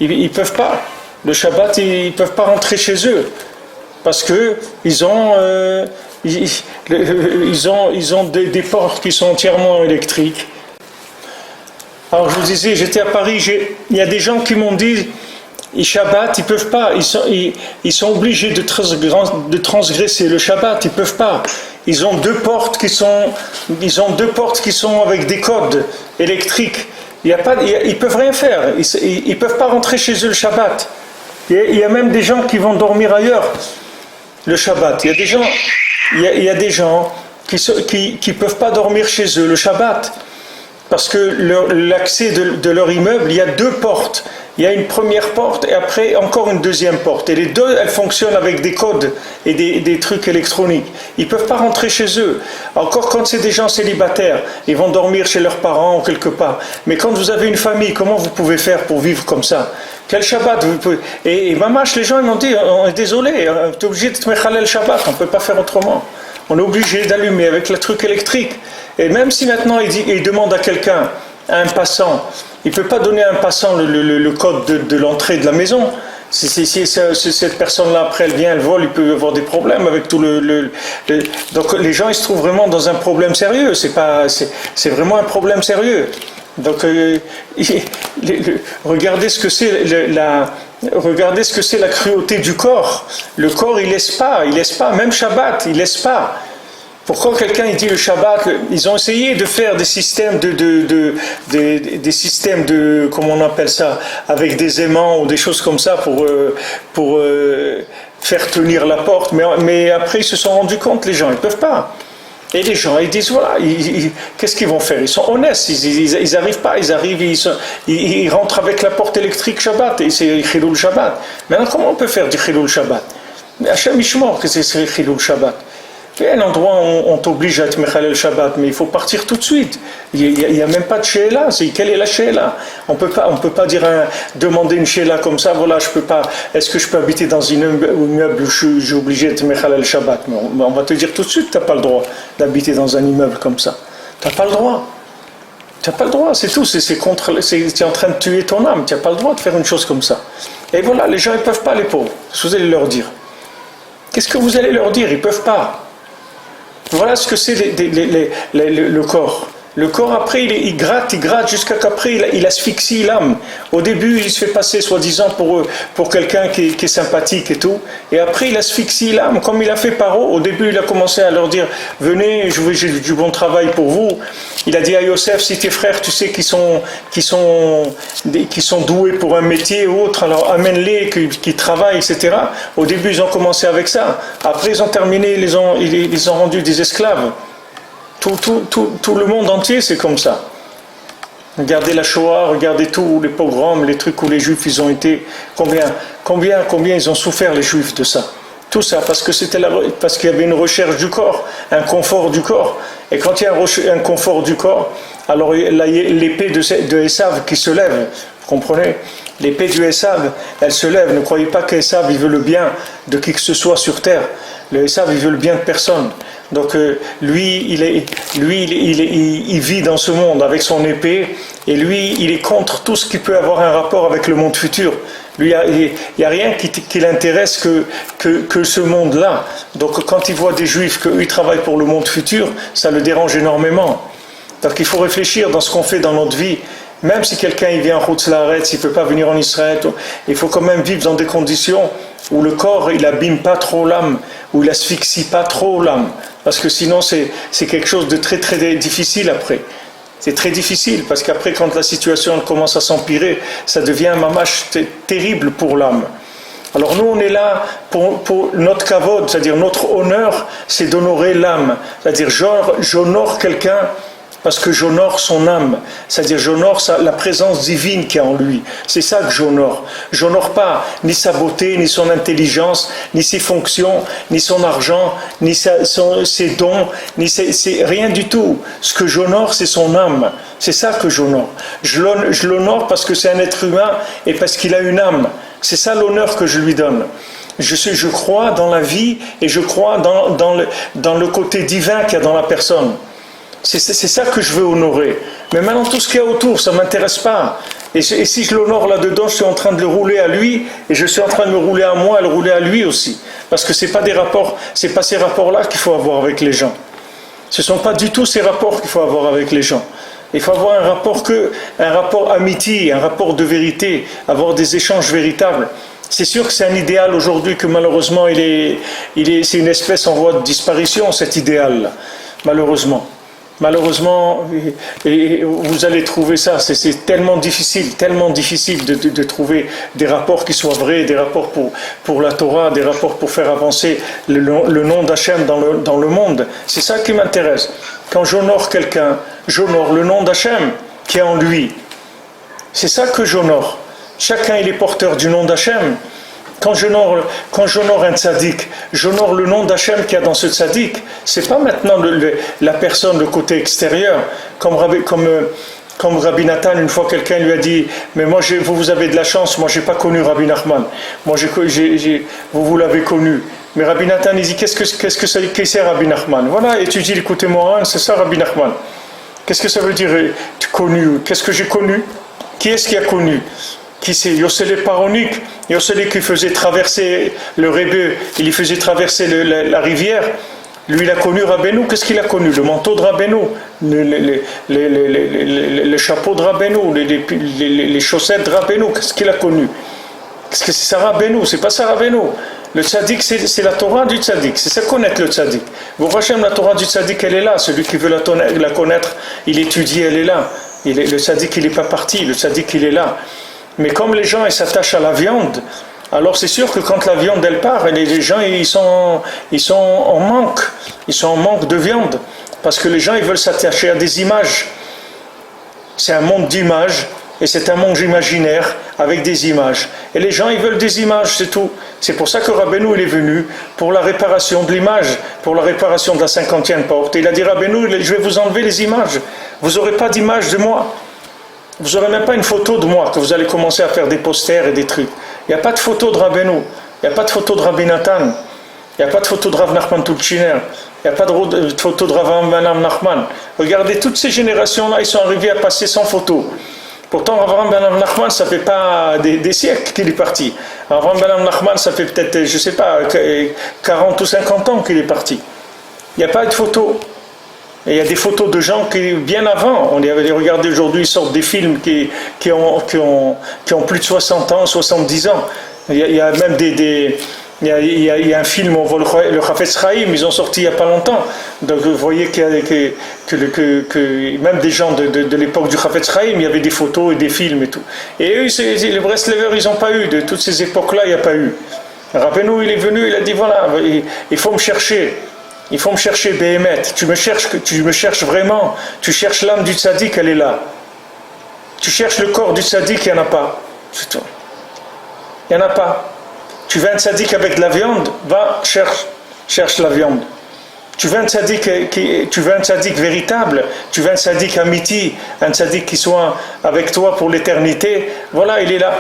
ils peuvent pas. Le Shabbat, ils peuvent pas rentrer chez eux parce que ils ont des portes qui sont entièrement électriques. Alors je vous disais, j'étais à Paris, il y a des gens qui m'ont dit Shabbat, ils peuvent pas. Ils sont obligés de transgresser le Shabbat, ils peuvent pas. Ils ont deux portes qui sont avec des codes électriques. Ils peuvent rien faire. Ils peuvent pas rentrer chez eux le Shabbat. Il y a même des gens qui vont dormir ailleurs le Shabbat. Il y a des gens qui peuvent pas dormir chez eux le Shabbat parce que l'accès de leur immeuble, il y a deux portes. Il y a une première porte et après encore une deuxième porte. Et les deux, elles fonctionnent avec des codes et des trucs électroniques. Ils ne peuvent pas rentrer chez eux. Encore quand c'est des gens célibataires, ils vont dormir chez leurs parents ou quelque part. Mais quand vous avez une famille, comment vous pouvez faire pour vivre comme ça ? Quel Shabbat vous pouvez... Et mamash, les gens ils m'ont dit, on est désolé, tu es obligé de te mettre le Shabbat, on ne peut pas faire autrement. On est obligé d'allumer avec le truc électrique. Et même si maintenant il demande à quelqu'un, à un passant, il ne peut pas donner à un passant le code de l'entrée de la maison. Si cette personne-là, après, elle vient, elle vole, il peut y avoir des problèmes avec tout Donc les gens, ils se trouvent vraiment dans un problème sérieux. C'est vraiment un problème sérieux. Donc regardez ce que c'est la cruauté du corps. Le corps, il laisse pas. Même Shabbat, il laisse pas. Pourquoi quelqu'un il dit le Shabbat? Ils ont essayé de faire des systèmes des systèmes de, comment on appelle ça, avec des aimants ou des choses comme ça pour faire tenir la porte. Mais après ils se sont rendus compte, les gens ils peuvent pas. Et les gens ils disent voilà, qu'est-ce qu'ils vont faire? Ils sont honnêtes, ils arrivent pas, ils rentrent avec la porte électrique Shabbat et c'est Chilul Shabbat. Maintenant comment on peut faire du Chilul Shabbat? Hachem Ishmor que c'est Chilul Shabbat. Il y a un endroit où on t'oblige à être Mechalel Shabbat, mais il faut partir tout de suite. Il n'y a même pas de Sheila. Quelle est la Sheila? On peut pas dire demander une Sheila comme ça, voilà, je peux pas, est-ce que je peux habiter dans un immeuble où je suis obligé d'être Mechalel Shabbat? Mais on va te dire tout de suite que tu n'as pas le droit d'habiter dans un immeuble comme ça. Tu n'as pas le droit. Tu n'as pas le droit, c'est tout. Tu es en train de tuer ton âme. Tu n'as pas le droit de faire une chose comme ça. Et voilà, les gens, ils ne peuvent pas, les pauvres. Qu'est-ce que vous allez leur dire? Qu'est-ce que vous allez leur dire? Ils ne peuvent pas. Voilà ce que c'est le corps. Le corps, après, il gratte jusqu'à qu'après, il asphyxie l'âme. Au début, il se fait passer, soi-disant, pour quelqu'un qui est sympathique et tout. Et après, il asphyxie l'âme, comme il a fait Paro. Au début, il a commencé à leur dire, venez, j'ai du bon travail pour vous. Il a dit à Yosef, si tes frères, tu sais, qui sont doués pour un métier ou autre, alors amène-les, qui travaillent, etc. Au début, ils ont commencé avec ça. Après, ils ont terminé, ils les ont rendus des esclaves. Tout le monde entier, c'est comme ça. Regardez la Shoah, regardez tous les pogroms, les trucs où les Juifs ils ont été. Combien ils ont souffert les Juifs de ça? Tout ça parce qu'il y avait une recherche du corps, un confort du corps. Et quand il y a un confort du corps, alors l'épée de Esav qui se lève. Vous comprenez? L'épée du Esav, elle se lève. Ne croyez pas qu'Esav il veut le bien de qui que ce soit sur terre. Le Esav il veut le bien de personne. Donc lui, il vit dans ce monde avec son épée, et lui, il est contre tout ce qui peut avoir un rapport avec le monde futur. Lui, il n'y a rien qui l'intéresse que ce monde-là. Donc quand il voit des Juifs qu'eux, ils travaillent pour le monde futur, ça le dérange énormément. Donc il faut réfléchir dans ce qu'on fait dans notre vie. Même si quelqu'un il vient en Chutz La'aretz, il ne peut pas venir en Israël, il faut quand même vivre dans des conditions où le corps il abîme pas trop l'âme, où il asphyxie pas trop l'âme, parce que sinon c'est quelque chose de très très difficile après. C'est très difficile parce qu'après quand la situation commence à s'empirer, ça devient un mamash terrible pour l'âme. Alors nous on est là pour notre kavod, c'est-à-dire notre honneur, c'est d'honorer l'âme, c'est-à-dire j'honore quelqu'un parce que j'honore son âme, c'est-à-dire j'honore la présence divine qui est en lui. C'est ça que j'honore. J'honore pas ni sa beauté, ni son intelligence, ni ses fonctions, ni son argent, ni ses dons, ni c'est rien du tout. Ce que j'honore, c'est son âme. C'est ça que j'honore. Je l'honore parce que c'est un être humain et parce qu'il a une âme. C'est ça l'honneur que je lui donne. Je crois dans la vie et je crois dans le côté divin qu'il y a dans la personne. C'est ça que je veux honorer. Mais maintenant, tout ce qu'il y a autour, ça ne m'intéresse pas. Et si je l'honore là-dedans, je suis en train de le rouler à lui, et je suis en train de me rouler à moi et le rouler à lui aussi. Parce que c'est pas ces rapports-là qu'il faut avoir avec les gens. Ce ne sont pas du tout ces rapports qu'il faut avoir avec les gens. Il faut avoir un rapport amitié, un rapport de vérité, avoir des échanges véritables. C'est sûr que c'est un idéal aujourd'hui que malheureusement, c'est une espèce en voie de disparition, cet idéal-là. Malheureusement. Malheureusement, et vous allez trouver ça, c'est tellement difficile de trouver des rapports qui soient vrais, des rapports pour la Torah, des rapports pour faire avancer le nom d'Hachem dans le monde. C'est ça qui m'intéresse. Quand j'honore quelqu'un, j'honore le nom d'Hachem qui est en lui. C'est ça que j'honore. Chacun il est porteur du nom d'Hachem. Quand j'honore un tzaddik, j'honore le nom d'Hachem qu'il y a dans ce tzaddik. C'est pas maintenant la personne, le côté extérieur. Comme Rabbi Nathan, une fois quelqu'un lui a dit « Mais moi, vous avez de la chance, moi j'ai pas connu Rabbi Nachman. Moi, vous l'avez connu. » Mais Rabbi Nathan, il dit « Qu'est-ce que c'est Rabbi Nachman ?» Voilà, et tu dis « Écoutez-moi, c'est ça Rabbi Nachman. » Qu'est-ce que ça veut dire connu? Qu'est-ce que j'ai connu? Qui est-ce qui a connu? Qui c'est? Yossele Paronique, Yossele qui faisait traverser le Rebbe, il y faisait traverser la rivière. Lui, il a connu Rabbeinu. Qu'est-ce qu'il a connu? Le manteau de Rabbeinu, le chapeau de Rabbeinu, les chaussettes de Rabbeinu. Qu'est-ce qu'il a connu? Qu'est-ce que c'est ça Rabbeinu? C'est pas ça Rabbeinu. Le tzaddik, c'est la Torah du tzaddik. C'est ça connaître le tzaddik. Pour Hachem, la Torah du tzaddik, elle est là. Celui qui veut la connaître, il étudie, elle est là. Le tzaddik, il n'est pas parti. Le tzaddik, il est là. Mais comme les gens, ils s'attachent à la viande, alors c'est sûr que quand la viande, elle part, les gens, ils sont en manque. Ils sont en manque de viande. Parce que les gens, ils veulent s'attacher à des images. C'est un monde d'images. Et c'est un monde imaginaire avec des images. Et les gens, ils veulent des images, c'est tout. C'est pour ça que Rabbeinu, il est venu pour la réparation de l'image, pour la réparation de la 50e porte. Et il a dit, Rabbeinu, je vais vous enlever les images. Vous n'aurez pas d'image de moi. Vous n'aurez même pas une photo de moi, que vous allez commencer à faire des posters et des trucs. Il n'y a pas de photo de Rabbeinu. Il n'y a pas de photo de Rabbi Nathan. Il n'y a pas de photo de Rav Nachman Tulchiner. Il n'y a pas de photo de Rav Nachman. Regardez, toutes ces générations-là, ils sont arrivés à passer sans photo. Pourtant, Avraham Ben Nachman, ça fait pas des siècles qu'il est parti. Avraham Ben Nachman, ça fait peut-être, je sais pas, 40 ou 50 ans qu'il est parti. Il n'y a pas de photos. Et il y a des photos de gens qui, bien avant, on les regardé aujourd'hui, ils sortent des films qui ont plus de 60 ans, 70 ans. Il y a même il y a un film, on voit le Chafetz Chaim, ils ont sorti il n'y a pas longtemps. Donc vous voyez que même des gens de l'époque du Chafetz Chaim, il y avait des photos et des films et tout. Et eux, les Breslevers, ils n'ont pas eu. De toutes ces époques-là, il n'y a pas eu. Rabbeinu, il est venu, il a dit voilà, il faut me chercher. Il faut me chercher, Béhémet. Tu me cherches vraiment. Tu cherches l'âme du tzaddik, elle est là. Tu cherches le corps du tzaddik, il n'y en a pas. C'est tout. Il n'y en a pas. Tu veux un tzaddik avec de la viande, va, cherche la viande. Tu veux un tzaddik véritable, tu veux un tzaddik amiti, un tzaddik qui soit avec toi pour l'éternité, voilà, il est là.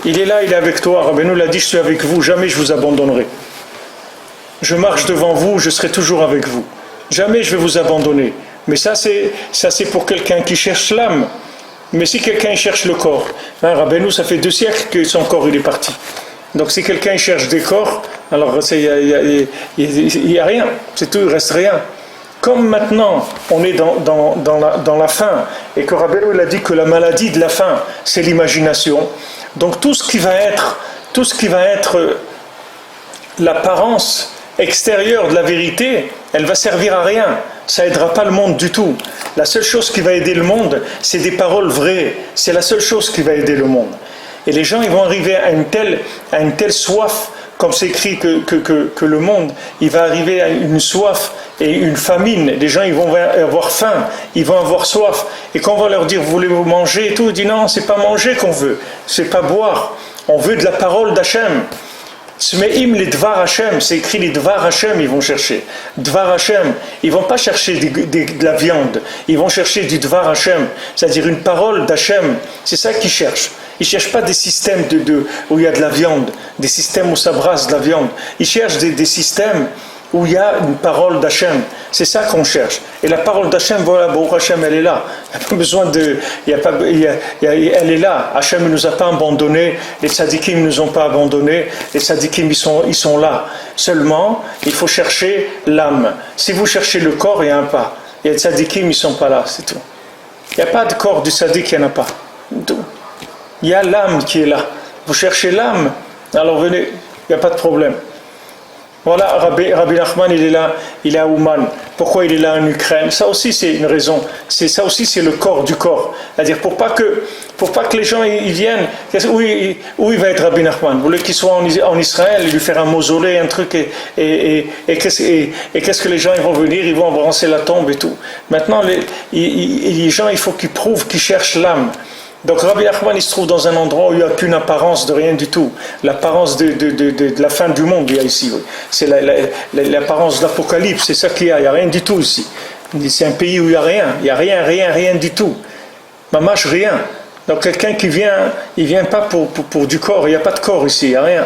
Il est là, il est avec toi. Rabbeinu l'a dit, je suis avec vous, jamais je vous abandonnerai. Je marche devant vous, je serai toujours avec vous. Jamais je vais vous abandonner. Mais ça c'est pour quelqu'un qui cherche l'âme. Mais si quelqu'un cherche le corps, Rabbeinu, ça fait 2 siècles que son corps il est parti. Donc si quelqu'un cherche des corps, alors il n'y a rien, c'est tout, il ne reste rien. Comme maintenant on est dans la faim, et que Rabbeinu il a dit que la maladie de la faim, c'est l'imagination, donc tout ce qui va être l'apparence extérieure de la vérité, elle va servir à rien, ça aidera pas le monde du tout. La seule chose qui va aider le monde, c'est des paroles vraies, c'est la seule chose qui va aider le monde. Et les gens, ils vont arriver à une telle soif, comme c'est écrit que le monde, il va arriver à une soif et une famine. Les gens, ils vont avoir faim, ils vont avoir soif. Et quand on va leur dire, voulez-vous manger et tout, ils disent non, c'est pas manger qu'on veut, c'est pas boire. On veut de la parole d'Hachem. Smeim les Dvar Hashem, c'est écrit les Dvar Hashem, ils vont chercher. Dvar Hashem, ils vont pas chercher de la viande, ils vont chercher du Dvar Hashem, c'est-à-dire une parole d'Hachem. C'est ça qu'ils cherchent. Ils ne cherchent pas des systèmes où il y a de la viande, des systèmes où ça brasse de la viande. Ils cherchent des systèmes où il y a une parole d'Hachem. C'est ça qu'on cherche. Et la parole d'Hachem, voilà, Baruch Hachem, elle est là. Il n'y a pas besoin elle est là. Hachem ne nous a pas abandonnés. Les tzadikim ne nous ont pas abandonnés. Les tzadikim, ils sont là. Seulement, il faut chercher l'âme. Si vous cherchez le corps, il n'y a un pas. Et les tzadikim, ils ne sont pas là, c'est tout. Il n'y a pas de corps du tzadik, il n'y en a pas. Tout. Il y a l'âme qui est là. Vous cherchez l'âme, alors venez, il n'y a pas de problème. Voilà, Rabbi Nachman, il est là, il est à Ouman. Pourquoi il est là en Ukraine? Ça aussi, c'est une raison. Ça aussi, c'est le corps du corps. C'est-à-dire, pour pas que les gens ils viennent, où il va être Rabbi Nachman? Vous voulez qu'il soit en Israël, lui faire un mausolée, un truc, et qu'est-ce que les gens ils vont venir, ils vont embrasser la tombe et tout. Maintenant, les gens, il faut qu'ils prouvent qu'ils cherchent l'âme. Donc Rabbi Nachman, il se trouve dans un endroit où il n'y a qu'une apparence de rien du tout. L'apparence de la fin du monde, il y a ici. Oui. C'est l'apparence de l'Apocalypse, c'est ça qu'il y a. Il n'y a rien du tout ici. C'est un pays où il n'y a rien. Il n'y a rien du tout. Mamache, rien. Donc quelqu'un qui vient, il ne vient pas pour du corps. Il n'y a pas de corps ici, il n'y a rien.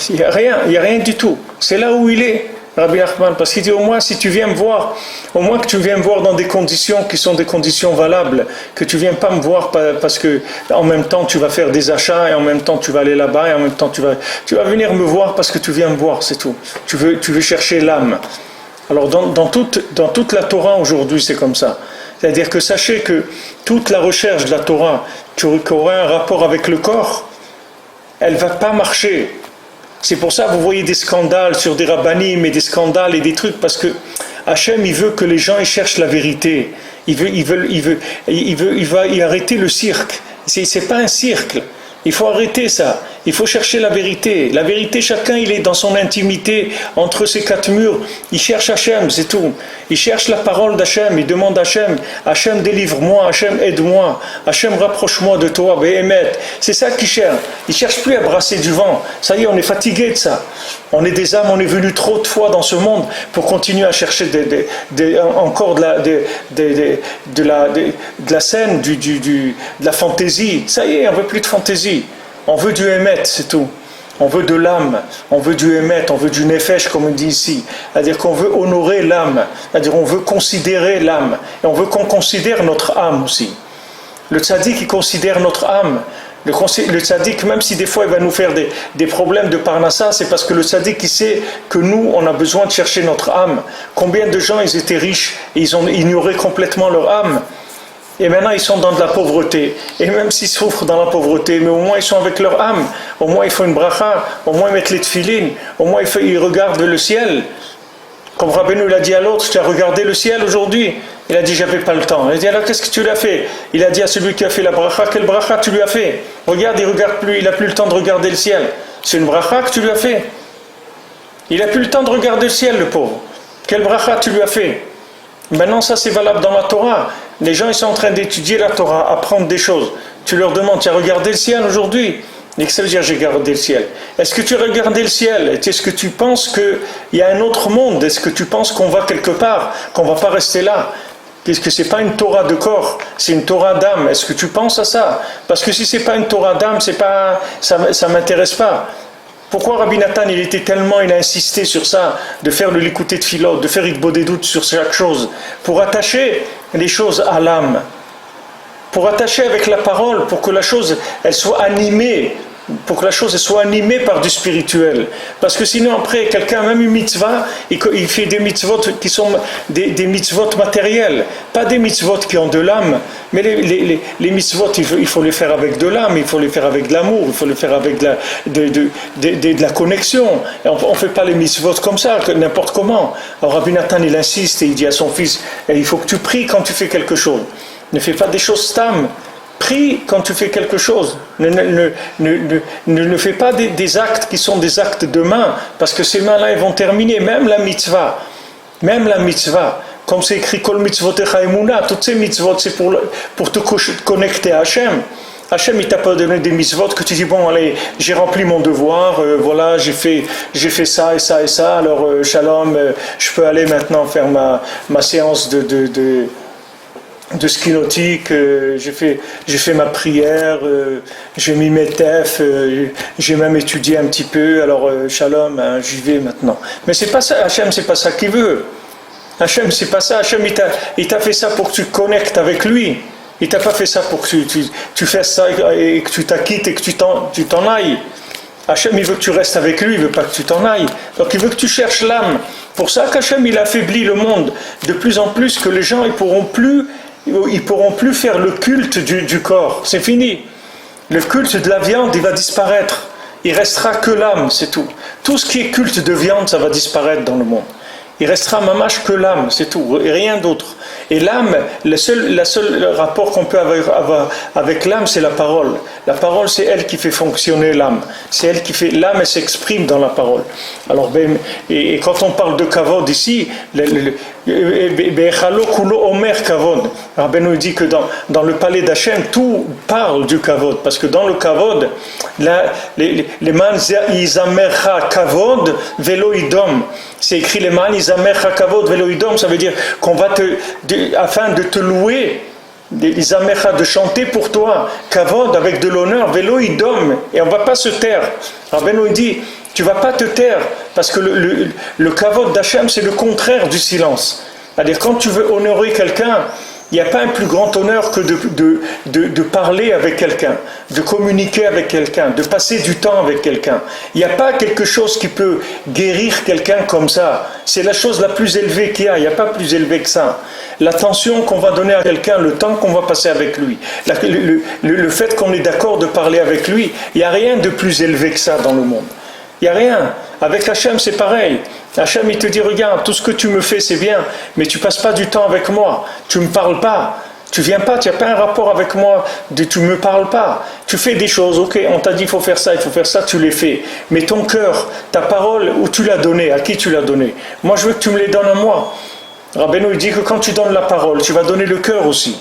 Il n'y a rien du tout. C'est là où il est. Rabbi Nachman, parce qu'il dit au moins si tu viens me voir, au moins que tu viens me voir dans des conditions qui sont des conditions valables, que tu viens pas me voir parce que en même temps tu vas faire des achats et en même temps tu vas aller là-bas et en même temps tu vas venir me voir parce que tu viens me voir, c'est tout. Tu veux chercher l'âme. Alors dans toute la Torah aujourd'hui c'est comme ça. C'est-à-dire que sachez que toute la recherche de la Torah qui aurait un rapport avec le corps, elle va pas marcher. C'est pour ça que vous voyez des scandales sur des rabbanim et des scandales et des trucs, parce que Hachem, il veut que les gens ils cherchent la vérité. Il va arrêter le cirque. C'est pas un cirque. Il faut arrêter ça. Il faut chercher la vérité. La vérité, chacun, il est dans son intimité, entre ses quatre murs. Il cherche Hachem, c'est tout. Il cherche la parole d'Hachem. Il demande à Hachem, Hachem, délivre-moi. Hachem, aide-moi. Hachem, rapproche-moi de toi. Béhémet. C'est ça qu'il cherche. Il ne cherche plus à brasser du vent. Ça y est, on est fatigué de ça. On est des âmes, on est venu trop de fois dans ce monde pour continuer à chercher encore de la scène, de la fantaisie. Ça y est, on ne veut plus de fantaisie. On veut du émet, c'est tout. On veut de l'âme, on veut du émet, on veut du nefesh, comme on dit ici. C'est-à-dire qu'on veut honorer l'âme, c'est-à-dire qu'on veut considérer l'âme. Et on veut qu'on considère notre âme aussi. Le tzaddik, il considère notre âme. Le tzaddik, même si des fois il va nous faire des problèmes de parnassa, c'est parce que le tzaddik, il sait que nous, on a besoin de chercher notre âme. Combien de gens, ils étaient riches et ils ont ignoré complètement leur âme. Et maintenant, ils sont dans de la pauvreté. Et même s'ils souffrent dans la pauvreté, mais au moins ils sont avec leur âme. Au moins ils font une bracha. Au moins ils mettent les tefilines. Au moins ils regardent le ciel. Comme Rabbeinu l'a dit à l'autre, tu as regardé le ciel aujourd'hui? Il a dit, j'avais pas le temps. Il a dit, alors qu'est-ce que tu l'as fait? Il a dit à celui qui a fait la bracha, quelle bracha tu lui as fait? Regarde, il regarde plus, il n'a plus le temps de regarder le ciel. C'est une bracha que tu lui as fait. Il n'a plus le temps de regarder le ciel, le pauvre. Quelle bracha tu lui as fait? Maintenant, ça c'est valable dans la Torah. Les gens ils sont en train d'étudier la Torah, apprendre des choses. Tu leur demandes, tu as regardé le ciel aujourd'hui? Et que ça veut dire j'ai regardé le ciel? Est-ce que tu as regardé le ciel? Est-ce que tu penses qu'il y a un autre monde? Est-ce que tu penses qu'on va quelque part? Qu'on ne va pas rester là? Puisque ce n'est pas une Torah de corps, c'est une Torah d'âme. Est-ce que tu penses à ça? Parce que si ce n'est pas une Torah d'âme, ça ne m'intéresse pas. Pourquoi Rabbi Nathan, il a insisté sur ça, de faire le l'écouter de Philot, de faire des doutes sur chaque chose, pour attacher les choses à l'âme, pour attacher avec la parole, pour que la chose, elle soit animée, par du spirituel. Parce que sinon après, quelqu'un a même une mitzvah, il fait des mitzvot qui sont des mitzvot matériels, pas des mitzvot qui ont de l'âme, mais les mitzvot, il faut les faire avec de l'âme, il faut les faire avec de l'amour, il faut les faire avec de la connexion. Et on ne fait pas les mitzvot comme ça, n'importe comment. Alors Rabbi Nathan, il insiste et il dit à son fils, il faut que tu pries quand tu fais quelque chose. Ne fais pas des choses stam. Prie quand tu fais quelque chose. Ne fais pas des actes qui sont des actes de main, parce que ces mains-là, elles vont terminer. Même la mitzvah, comme c'est écrit Kol mitzvotecha emuna, toutes ces mitzvot, c'est pour te connecter à Hachem. Hachem, il t'a pas donné des mitzvot que tu dis, bon, allez, j'ai rempli mon devoir, voilà, j'ai fait ça et ça et ça, alors shalom, je peux aller maintenant faire ma séance de ski nautique, j'ai fait ma prière, j'ai mis mes tefs, j'ai même étudié un petit peu, alors shalom, hein, j'y vais maintenant. Mais c'est pas ça, Hachem, c'est pas ça qu'il veut. Hachem, c'est pas ça. Hachem, il t'a fait ça pour que tu te connectes avec lui. Il t'a pas fait ça pour que tu fasses ça et que tu t'acquittes et que tu t'en ailles. Hachem, il veut que tu restes avec lui, il veut pas que tu t'en ailles. Donc il veut que tu cherches l'âme. Pour ça qu'Hachem, il affaiblit le monde de plus en plus, que les gens, ils pourront plus faire le culte du corps. C'est fini. Le culte de la viande, il va disparaître. Il restera que l'âme, c'est tout. Tout ce qui est culte de viande, ça va disparaître dans le monde. Il restera mamash que l'âme, c'est tout, et rien d'autre. Et l'âme, le seul rapport qu'on peut avoir avec l'âme, c'est la parole. La parole, c'est elle qui fait fonctionner l'âme. C'est elle qui fait, l'âme, elle s'exprime dans la parole. Alors, et quand on parle de kavod ici, Rabbi nous dit que dans le palais d'Hachem, tout parle du kavod, parce que dans le kavod, les man izamercha kavod velo idom. C'est écrit les man izamercha kavod velo idom, ça veut dire qu'on va afin de te louer, de chanter pour toi, kavod avec de l'honneur, velo idom, et on ne va pas se taire. Rabbi nous dit, tu ne vas pas te taire, parce que le kavod d'Hachem, c'est le contraire du silence. C'est-à-dire, quand tu veux honorer quelqu'un, il n'y a pas un plus grand honneur que de parler avec quelqu'un, de communiquer avec quelqu'un, de passer du temps avec quelqu'un. Il n'y a pas quelque chose qui peut guérir quelqu'un comme ça. C'est la chose la plus élevée qu'il y a. Il n'y a pas plus élevé que ça. L'attention qu'on va donner à quelqu'un, le temps qu'on va passer avec lui, le fait qu'on est d'accord de parler avec lui, il n'y a rien de plus élevé que ça dans le monde. Il n'y a rien. Avec Hachem, c'est pareil. Hachem, il te dit, regarde, tout ce que tu me fais, c'est bien, mais tu passes pas du temps avec moi. Tu me parles pas. Tu viens pas, tu n'as pas un rapport avec moi, tu me parles pas. Tu fais des choses, ok, on t'a dit il faut faire ça, tu les fais. Mais ton cœur, ta parole, où tu l'as donnée, à qui tu l'as donnée? Moi, je veux que tu me les donnes à moi. Rabbeinu, il dit que quand tu donnes la parole, tu vas donner le cœur aussi.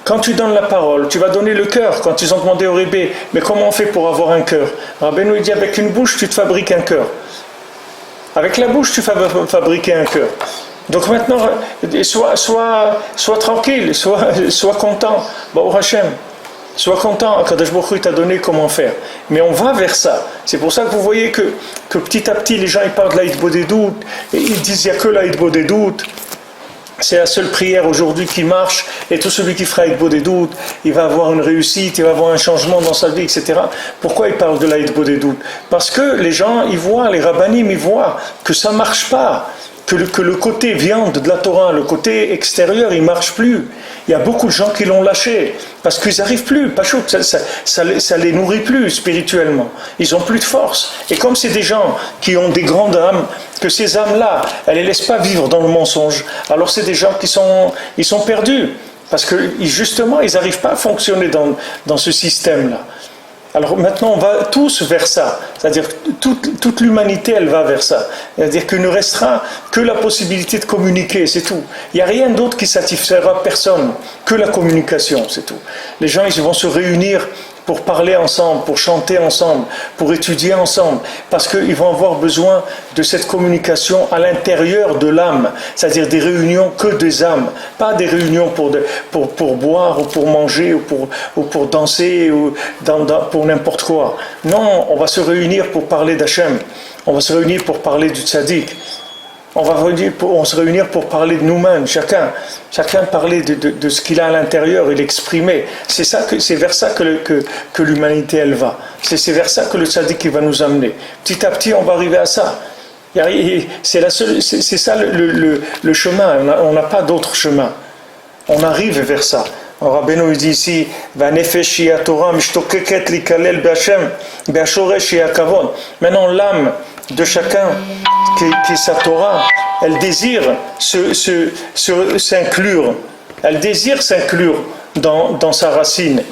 Quand tu donnes la parole, tu vas donner le cœur. Quand ils ont demandé au Rébé, mais comment on fait pour avoir un cœur? Rabbeinu, il dit, avec une bouche, tu te fabriques un cœur. Avec la bouche, tu fabriques un cœur. Donc maintenant, sois tranquille, sois content. Baruch Hashem, sois content. Akadosh Baruch Hu t'a donné comment faire. Mais on va vers ça. C'est pour ça que vous voyez que petit à petit, les gens ils parlent de l'Aïd Bodedut, et ils disent il n'y a que l'Aïd Bodedut. C'est la seule prière aujourd'hui qui marche, et tout celui qui fera Aïd Bodedut, il va avoir une réussite, il va avoir un changement dans sa vie, etc. Pourquoi ils parlent de l'Aïd Bodedut? Parce que les gens, ils voient, les rabbanim, ils voient que ça ne marche pas. Que le côté viande de la Torah, le côté extérieur, il ne marche plus. Il y a beaucoup de gens qui l'ont lâché, parce qu'ils n'arrivent plus, ça les nourrit plus spirituellement. Ils n'ont plus de force. Et comme c'est des gens qui ont des grandes âmes, que ces âmes-là, elles ne les laissent pas vivre dans le mensonge, alors c'est des gens qui sont perdus. Parce que justement, ils n'arrivent pas à fonctionner dans ce système-là. Alors maintenant, on va tous vers ça. C'est-à-dire que toute l'humanité, elle va vers ça. C'est-à-dire qu'il ne restera que la possibilité de communiquer, c'est tout. Il n'y a rien d'autre qui satisfera personne que la communication, c'est tout. Les gens, ils vont se réunir pour parler ensemble, pour chanter ensemble, pour étudier ensemble, parce qu'ils vont avoir besoin de cette communication à l'intérieur de l'âme, c'est-à-dire des réunions que des âmes, pas des réunions pour boire ou pour manger ou pour danser ou pour n'importe quoi. Non, on va se réunir pour parler d'Hachem, on va se réunir pour parler du tzaddik. On va se réunir pour parler de nous-mêmes, chacun parler de ce qu'il a à l'intérieur et l'exprimer. C'est vers ça que l'humanité elle va. C'est vers ça que le tzaddik va nous amener. Petit à petit, on va arriver à ça. C'est ça le chemin. On n'a pas d'autre chemin. On arrive vers ça. Rabbeinu dit ici, maintenant l'âme de chacun qui est sa Torah, elle désire s'inclure. Elle désire s'inclure dans sa racine.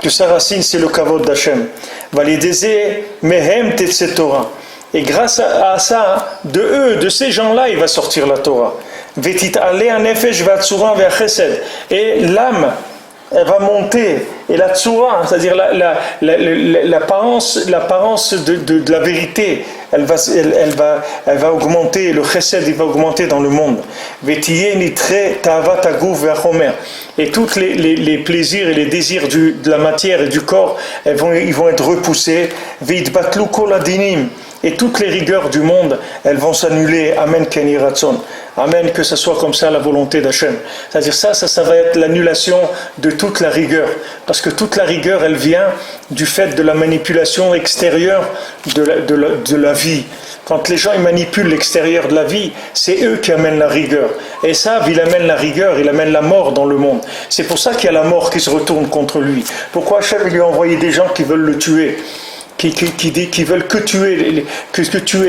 Que sa racine, c'est le kavod d'Hachem. Validézé mehem tetse Torah. Et grâce à ça, de ces gens-là, il va sortir la Torah. Vetit ale anefesh vatsura ve'achesed. Et l'âme, elle va monter, et la tsura, c'est-à-dire l'apparence de la vérité, elle va augmenter, le chesed il va augmenter dans le monde. Et tous les plaisirs et les désirs de la matière et du corps, ils vont être repoussés. Et toutes les rigueurs du monde, elles vont s'annuler. Amen Keni Ratson. Amen, que ce soit comme ça la volonté d'Hachem. C'est-à-dire ça va être l'annulation de toute la rigueur. Parce que toute la rigueur, elle vient du fait de la manipulation extérieure de la vie. Quand les gens ils manipulent l'extérieur de la vie, c'est eux qui amènent la rigueur. Et ça, il amène la rigueur, il amène la mort dans le monde. C'est pour ça qu'il y a la mort qui se retourne contre lui. Pourquoi Hachem lui a envoyé des gens qui veulent le tuer ? Qui veulent que tuer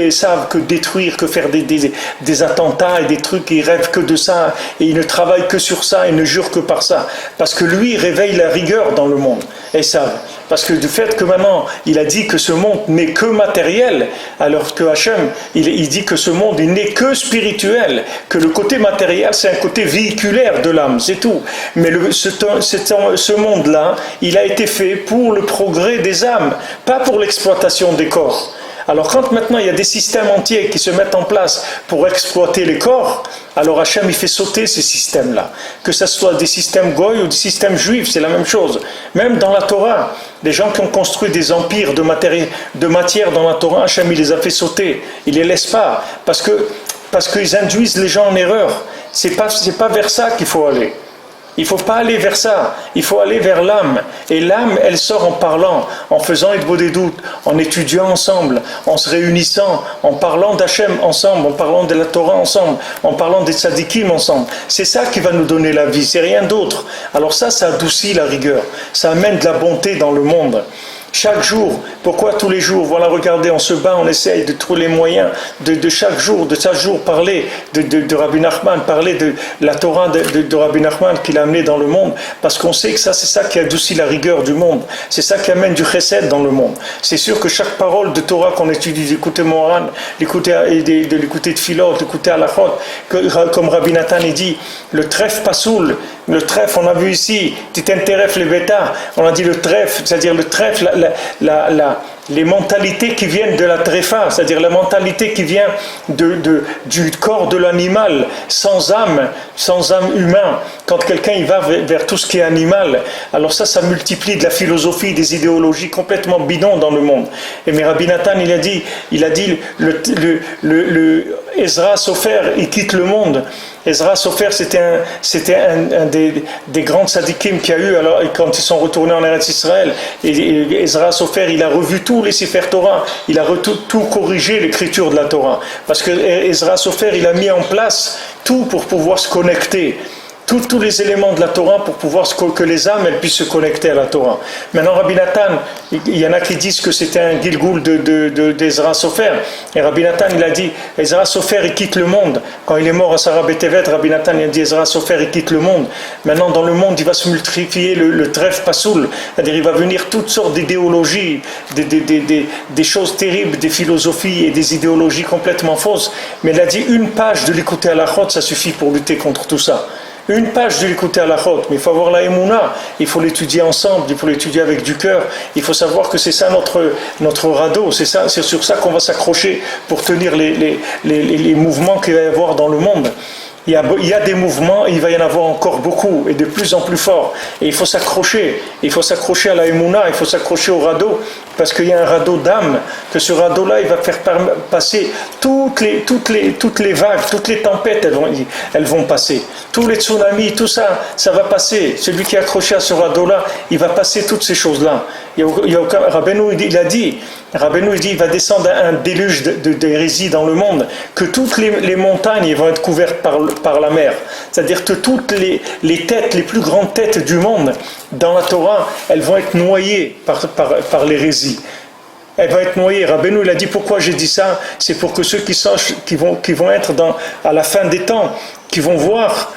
et savent que détruire, que faire des attentats et des trucs, ils rêvent que de ça et ils ne travaillent que sur ça et ne jurent que par ça. Parce que lui, il réveille la rigueur dans le monde et savent. Parce que du fait que maintenant, il a dit que ce monde n'est que matériel, alors que Hachem, il dit que ce monde il n'est que spirituel, que le côté matériel, c'est un côté véhiculaire de l'âme, c'est tout. Mais ce monde-là, il a été fait pour le progrès des âmes, pas pour l'exploitation des corps. Alors quand maintenant il y a des systèmes entiers qui se mettent en place pour exploiter les corps, alors Hachem il fait sauter ces systèmes-là. Que ce soit des systèmes goy ou des systèmes juifs, c'est la même chose. Même dans la Torah, les gens qui ont construit des empires de matière dans la Torah, Hachem il les a fait sauter. Il ne les laisse pas, parce qu'ils induisent les gens en erreur. C'est pas vers ça qu'il faut aller. Il ne faut pas aller vers ça, il faut aller vers l'âme. Et l'âme, elle sort en parlant, en faisant Aïd Bodedut, en étudiant ensemble, en se réunissant, en parlant d'Hachem ensemble, en parlant de la Torah ensemble, en parlant des tzadikim ensemble. C'est ça qui va nous donner la vie, c'est rien d'autre. Alors ça adoucit la rigueur, ça amène de la bonté dans le monde. Chaque jour, pourquoi tous les jours? Voilà, regardez, on se bat, on essaye de trouver les moyens de chaque jour parler de Rabbi Nachman, parler de la Torah de Rabbi Nachman qu'il a amené dans le monde, parce qu'on sait que ça, c'est ça qui adoucit la rigueur du monde, c'est ça qui amène du chesed dans le monde. C'est sûr que chaque parole de Torah qu'on étudie, d'écouter Moharan, de l'écouter de Philot, d'écouter Halachot, comme Rabbi Nathan il dit, le trèfle pasoul, le trèfle, on a vu ici, Titenteref le bêta, on a dit le trèfle, c'est-à-dire le trèfle, les mentalités qui viennent de la tréfa, c'est-à-dire la mentalité qui vient du corps de l'animal, sans âme humain. Quand quelqu'un il va vers tout ce qui est animal, alors ça multiplie de la philosophie, des idéologies complètement bidons dans le monde. Et mais Rabbi Nathan, il a dit le Ezra Sofer, il quitte le monde. Ezra Sofer, c'était un des grands tzadikim qu'il y a eu alors, quand ils sont retournés en Eretz Israël. Et Ezra Sofer, il a revu tous les Sefer Torah, il a tout corrigé l'écriture de la Torah. Parce que Ezra Sofer, il a mis en place tout pour pouvoir se connecter. Tous les éléments de la Torah pour pouvoir que les âmes elles puissent se connecter à la Torah. Maintenant, Rabbi Nathan, il y en a qui disent que c'était un Gilgul d'Ezra Sofer. Et Rabbi Nathan, il a dit, Ezra Sofer, il quitte le monde. Quand il est mort à Sarah Betevet, Rabbi Nathan, il a dit, Ezra Sofer, il quitte le monde. Maintenant, dans le monde, il va se multiplier le trèfle pasoul. C'est-à-dire, il va venir toutes sortes d'idéologies, des choses terribles, des philosophies et des idéologies complètement fausses. Mais il a dit, une page de l'écouter à la chôte, ça suffit pour lutter contre tout ça. Une page de l'écouter à la chôte, mais il faut avoir la émouna, il faut l'étudier ensemble, il faut l'étudier avec du cœur, il faut savoir que c'est ça notre radeau, c'est sur ça qu'on va s'accrocher pour tenir les mouvements qu'il va y avoir dans le monde. Il y a des mouvements, il va y en avoir encore beaucoup, et de plus en plus forts. Et il faut s'accrocher à la émouna, il faut s'accrocher au radeau, parce qu'il y a un radeau d'âme, que ce radeau-là, il va faire passer toutes les vagues, toutes les tempêtes, elles vont passer. Tous les tsunamis, tout ça, ça va passer. Celui qui est accroché à ce radeau-là, il va passer toutes ces choses-là. Rabbeinu, il a dit, il va descendre un déluge d'hérésie dans le monde, que toutes les montagnes vont être couvertes par la mer. C'est-à-dire que toutes les têtes, les plus grandes têtes du monde, dans la Torah, elles vont être noyées par l'hérésie. Elle va être noyée. Rabbeinu, il a dit pourquoi j'ai dit ça, c'est pour que ceux qui sachent, qui vont être à la fin des temps, qui vont voir,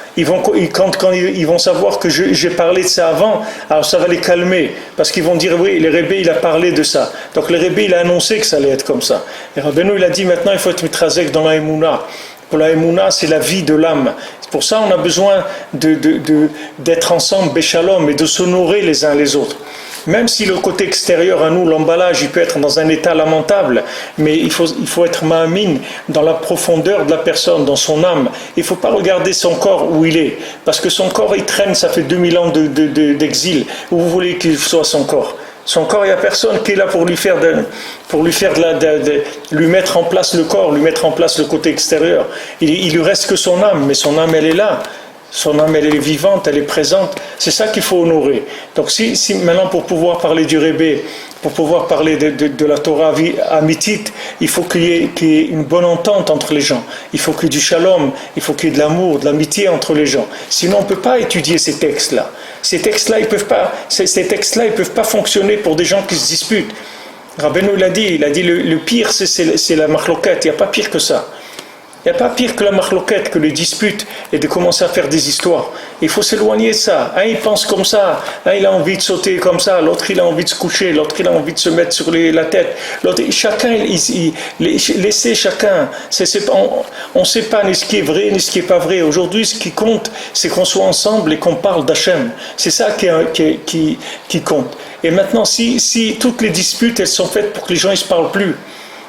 quand ils vont savoir que j'ai parlé de ça avant, alors ça va les calmer, parce qu'ils vont dire oui, le Rebbe il a parlé de ça. Donc le Rebbe il a annoncé que ça allait être comme ça. Et Rabbeinu il a dit maintenant il faut être mitrazek dans la Emouna. Pour la Emouna, c'est la vie de l'âme. Pour ça, on a besoin d'être ensemble, béchalom, et de s'honorer les uns les autres. Même si le côté extérieur à nous, l'emballage, il peut être dans un état lamentable, mais il faut être ma'amine dans la profondeur de la personne, dans son âme. Il ne faut pas regarder son corps où il est, parce que son corps, il traîne, ça fait 2000 ans d'exil. Où vous voulez qu'il soit son corps? Son corps, il n'y a personne qui est là pour lui mettre en place le corps, lui mettre en place le côté extérieur. Il lui reste que son âme, mais son âme, elle est là. Son âme, elle est vivante, elle est présente. C'est ça qu'il faut honorer. Donc si maintenant, pour pouvoir parler du Rebbe, pour pouvoir parler de la Torah amitite, il faut qu'il y ait une bonne entente entre les gens. Il faut qu'il y ait du shalom, il faut qu'il y ait de l'amour, de l'amitié entre les gens. Sinon, on ne peut pas étudier ces textes-là. Ces textes-là, ils ne peuvent pas fonctionner pour des gens qui se disputent. Rabbeinu il a dit le pire, c'est la machloket. Il n'y a pas pire que ça. Il n'y a pas pire que la machloquette, que les disputes et de commencer à faire des histoires. Il faut s'éloigner de ça. Un il pense comme ça, un il a envie de sauter comme ça, l'autre il a envie de se coucher, l'autre il a envie de se mettre sur la tête. L'autre, chacun, laissez chacun. On ne sait pas ni ce qui est vrai ni ce qui n'est pas vrai. Aujourd'hui, ce qui compte, c'est qu'on soit ensemble et qu'on parle d'Hachem. C'est ça qui compte. Et maintenant, si toutes les disputes elles sont faites pour que les gens ne se parlent plus,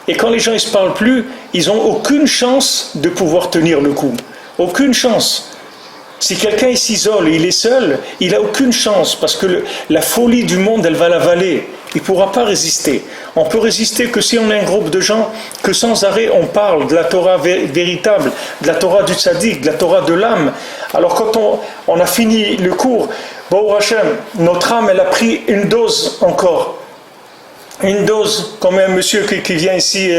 et quand les gens ne se parlent plus, ils n'ont aucune chance de pouvoir tenir le coup. Aucune chance. Si quelqu'un s'isole, il est seul, il n'a aucune chance, parce que la folie du monde, elle va l'avaler. Il ne pourra pas résister. On peut résister que si on est un groupe de gens, que sans arrêt on parle de la Torah véritable, de la Torah du tzaddik, de la Torah de l'âme. Alors quand on a fini le cours, Baruch Hashem, notre âme, elle a pris une dose encore. une dose, comme un monsieur qui vient ici,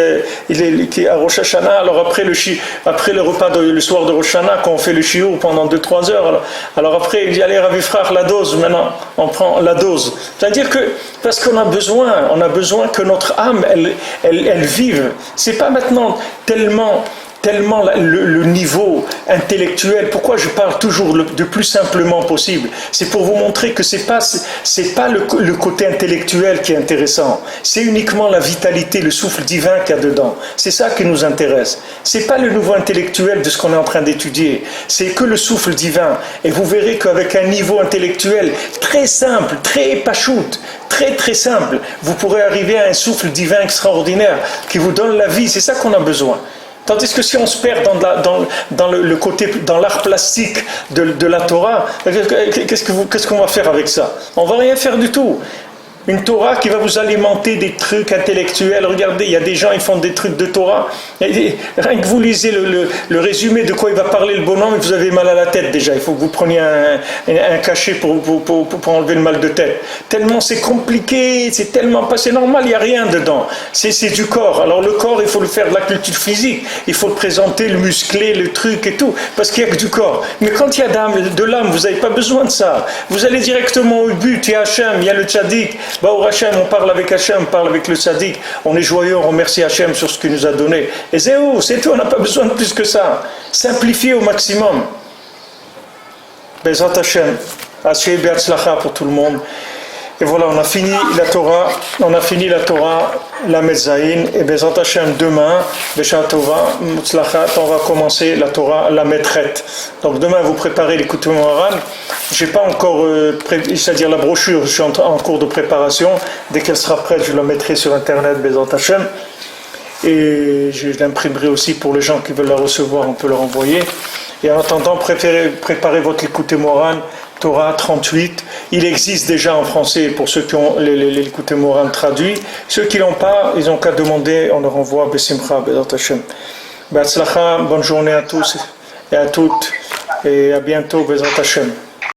qui est à Rosh Hashanah, alors après le repas, le soir de Rosh Hashanah, quand on fait le shiur pendant 2-3 heures, alors après il dit, allez Rav Frère, la dose, maintenant, on prend la dose. C'est-à-dire que, parce qu'on a besoin que notre âme, elle vive. C'est pas maintenant tellement le niveau intellectuel. Pourquoi je parle toujours le plus simplement possible? C'est pour vous montrer que c'est pas le côté intellectuel qui est intéressant. C'est uniquement la vitalité, le souffle divin qu'il y a dedans. C'est ça qui nous intéresse. C'est pas le niveau intellectuel de ce qu'on est en train d'étudier. C'est que le souffle divin. Et vous verrez qu'avec un niveau intellectuel très simple, très pachoute, très très simple, vous pourrez arriver à un souffle divin extraordinaire qui vous donne la vie. C'est ça qu'on a besoin. Tandis que si on se perd dans le côté, dans l'art plastique de la Torah, qu'est-ce qu'on va faire avec ça? On va rien faire du tout. Une Torah qui va vous alimenter des trucs intellectuels. Regardez, il y a des gens qui font des trucs de Torah. Et rien que vous lisez le résumé de quoi il va parler le bonhomme, vous avez mal à la tête déjà. Il faut que vous preniez un cachet pour enlever le mal de tête. Tellement c'est compliqué, c'est tellement pas, c'est normal, il n'y a rien dedans. C'est du corps. Alors le corps, il faut le faire de la culture physique. Il faut le présenter, le muscler, le truc et tout. Parce qu'il n'y a que du corps. Mais quand il y a de l'âme, vous n'avez pas besoin de ça. Vous allez directement au but. Il y a Hachem, il y a le tzaddik. Au Hachem, on parle avec Hachem, on parle avec le tzaddik, on est joyeux, on remercie Hachem sur ce qu'il nous a donné. Et c'est tout, on n'a pas besoin de plus que ça. Simplifier au maximum. Bezrat Hachem, Asher Be'atzlacha pour tout le monde. Et voilà, on a fini la Torah, la Metzaïn, et Bezrat Hachem, demain, Besha Tova, Mutzlachat, on va commencer la Torah, la Metret. Donc demain, vous préparez l'écoute Moharan. Je n'ai pas encore, c'est-à-dire la brochure, je suis en cours de préparation. Dès qu'elle sera prête, je la mettrai sur Internet, Bezrat Hachem. Et je l'imprimerai aussi pour les gens qui veulent la recevoir, on peut leur envoyer. Et en attendant, préparez votre écoute Moharan. Torah 38, il existe déjà en français pour ceux qui ont l'écoute Moharan traduit. Ceux qui ne l'ont pas, ils n'ont qu'à demander, on leur envoie Besimcha, Bezrat Hashem. Be'atzlacha, bonne journée à tous et à toutes, et à bientôt, Bezrat Hashem.